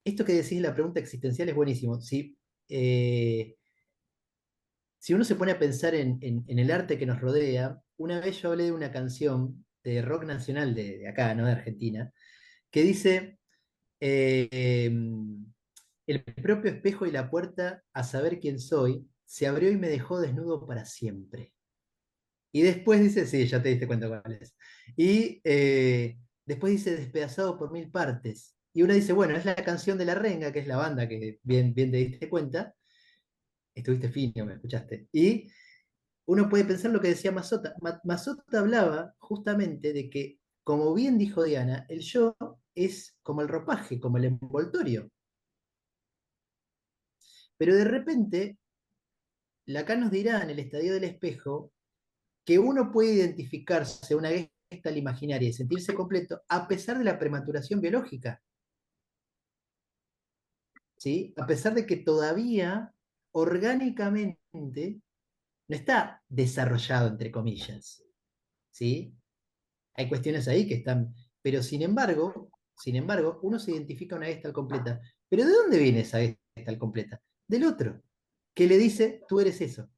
esto que decís, la pregunta existencial es buenísimo. Eh, si uno se pone a pensar en el arte que nos rodea, una vez yo hablé de una canción de rock nacional de acá, ¿no? De Argentina, que dice, eh, el propio espejo y la puerta a saber quién soy se abrió y me dejó desnudo para siempre. Y después dice, sí, ya te diste cuenta cuál es. Y después dice, despedazado por mil partes. Y uno dice, bueno, es la canción de La Renga, que es la banda que bien, bien te diste cuenta. Estuviste fino, me escuchaste. Y uno puede pensar lo que decía Mazzotta. Mazzotta hablaba justamente de que, como bien dijo Diana, el yo es como el ropaje, como el envoltorio. Pero de repente, Lacan nos dirá en el estadio del espejo que uno puede identificarse una gestalt imaginaria y sentirse completo a pesar de la prematuración biológica, ¿sí? A pesar de que todavía orgánicamente no está desarrollado, entre comillas, ¿sí? Hay cuestiones ahí que están, pero sin embargo, uno se identifica una gestalt completa. ¿Pero de dónde viene esa gestalt completa? Del otro, que le dice, tú eres eso,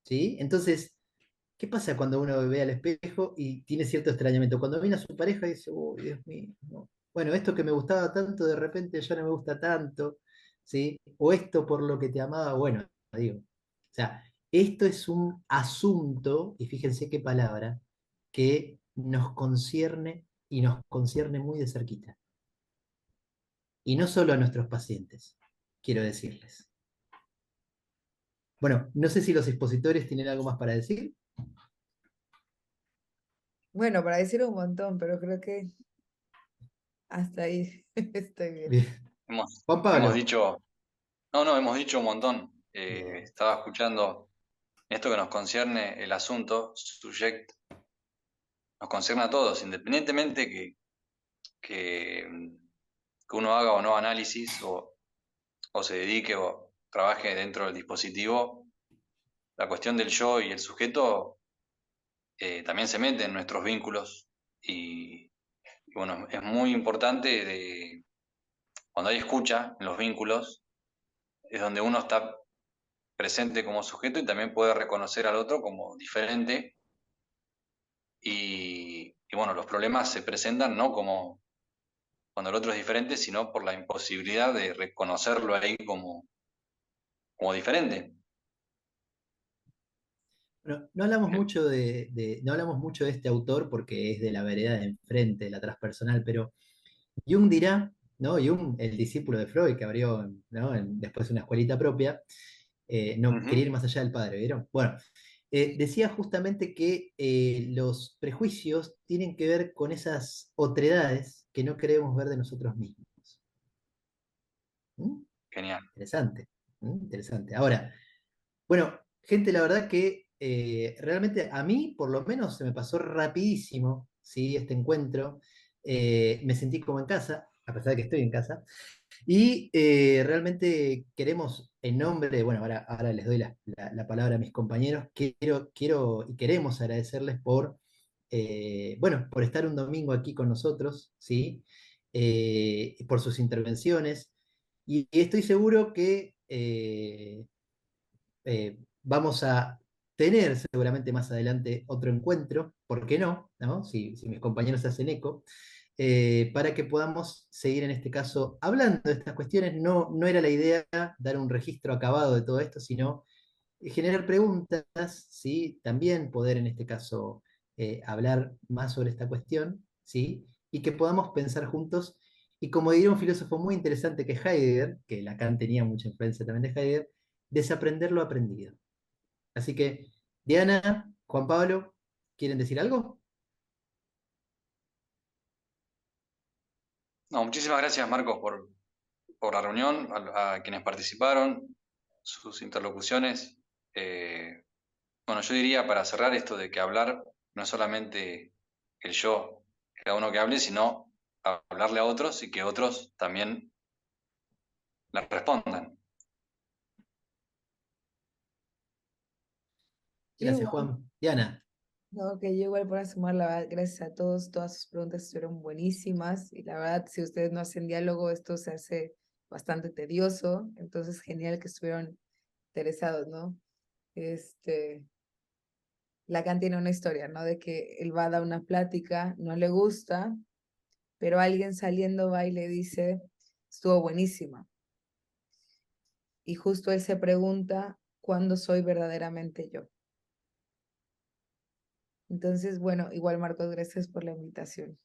¿sí? Entonces, ¿qué pasa cuando uno ve al espejo y tiene cierto extrañamiento? Cuando viene a su pareja y dice, oh, Dios mío, no. Bueno, esto que me gustaba tanto, de repente ya no me gusta tanto, ¿sí? O esto por lo que te amaba, bueno, digo. O sea, esto es un asunto, y fíjense qué palabra, que nos concierne y nos concierne muy de cerquita. Y no solo a nuestros pacientes, quiero decirles. Bueno, no sé si los expositores tienen algo más para decir. Bueno, para decir un montón, pero creo que hasta ahí estoy bien. Bien. Juan Hemos Pablo. dicho, no, hemos dicho un montón. Bien. Estaba escuchando esto que nos concierne el asunto, subject, nos concierne a todos, independientemente que, que uno haga o no análisis o se dedique o trabaje dentro del dispositivo, la cuestión del yo y el sujeto también se mete en nuestros vínculos y bueno, es muy importante cuando hay escucha en los vínculos, es donde uno está presente como sujeto y también puede reconocer al otro como diferente y bueno, los problemas se presentan no como cuando el otro es diferente, sino por la imposibilidad de reconocerlo ahí como diferente. Bueno, no hablamos mucho no hablamos mucho de este autor porque es de la vereda de enfrente, de la transpersonal, pero Jung dirá, ¿no? Jung, el discípulo de Freud, que abrió, ¿no? Después una escuelita propia, no quería ir Ujú. más allá del padre, ¿vieron? Bueno, decía justamente que los prejuicios tienen que ver con esas otredades que no queremos ver de nosotros mismos. ¿Mm? Genial. Interesante, interesante. Ahora, bueno, gente, la verdad que realmente a mí, por lo menos, se me pasó rapidísimo, ¿sí? Este encuentro. Me sentí como en casa, a pesar de que estoy en casa. Y realmente queremos, en nombre, bueno, ahora les doy la palabra a mis compañeros, quiero y queremos agradecerles por, bueno, por estar un domingo aquí con nosotros, ¿sí? Por sus intervenciones. Y estoy seguro que vamos a tener seguramente más adelante otro encuentro, ¿por qué no? ¿No? Si mis compañeros se hacen eco, para que podamos seguir en este caso hablando de estas cuestiones. No era la idea dar un registro acabado de todo esto, sino generar preguntas, ¿sí? También poder en este caso hablar más sobre esta cuestión, ¿sí? Y que podamos pensar juntos. Y como diría un filósofo muy interesante que es Heidegger, que Lacan tenía mucha influencia también de Heidegger, desaprender lo aprendido. Así que, Diana, Juan Pablo, ¿quieren decir algo? No, muchísimas gracias, Marcos, por la reunión, a quienes participaron, sus interlocuciones. Bueno, yo diría para cerrar esto de que hablar no es solamente el yo, cada uno que hable, sino hablarle a otros y que otros también le respondan. Yo Gracias, igual, Juan. Diana, no, que yo igual por sumar, la verdad, gracias a todos, todas sus preguntas estuvieron buenísimas y la verdad, si ustedes no hacen diálogo, esto se hace bastante tedioso, entonces genial que estuvieron interesados, ¿no? Este, Lacan tiene una historia, ¿no? De que él va a dar una plática, no le gusta, pero alguien saliendo va y le dice, estuvo buenísima. Y justo él se pregunta, ¿cuándo soy verdaderamente yo? Entonces, bueno, igual Marcos, gracias por la invitación.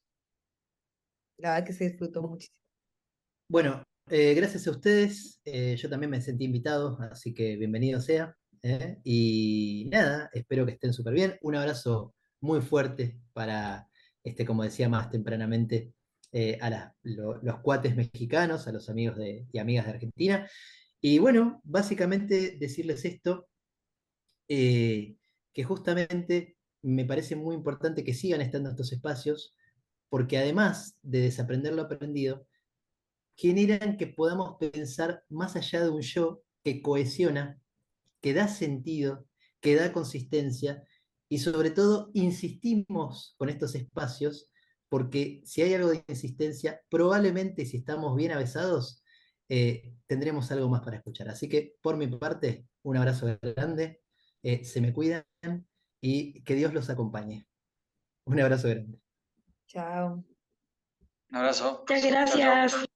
La verdad que se disfrutó muchísimo. Bueno, gracias a ustedes. Yo también me sentí invitado, así que bienvenido sea. Y nada, espero que estén súper bien. Un abrazo muy fuerte para, como decía más tempranamente, los cuates mexicanos, a los amigos y amigas de Argentina. Y bueno, básicamente decirles esto, que justamente me parece muy importante que sigan estando estos espacios, porque además de desaprender lo aprendido, generan que podamos pensar más allá de un yo que cohesiona, que da sentido, que da consistencia y sobre todo insistimos con estos espacios porque si hay algo de insistencia, probablemente si estamos bien avesados, tendremos algo más para escuchar. Así que por mi parte, un abrazo grande, se me cuidan y que Dios los acompañe. Un abrazo grande. Chao. Un abrazo. Muchas Chao, chao. gracias.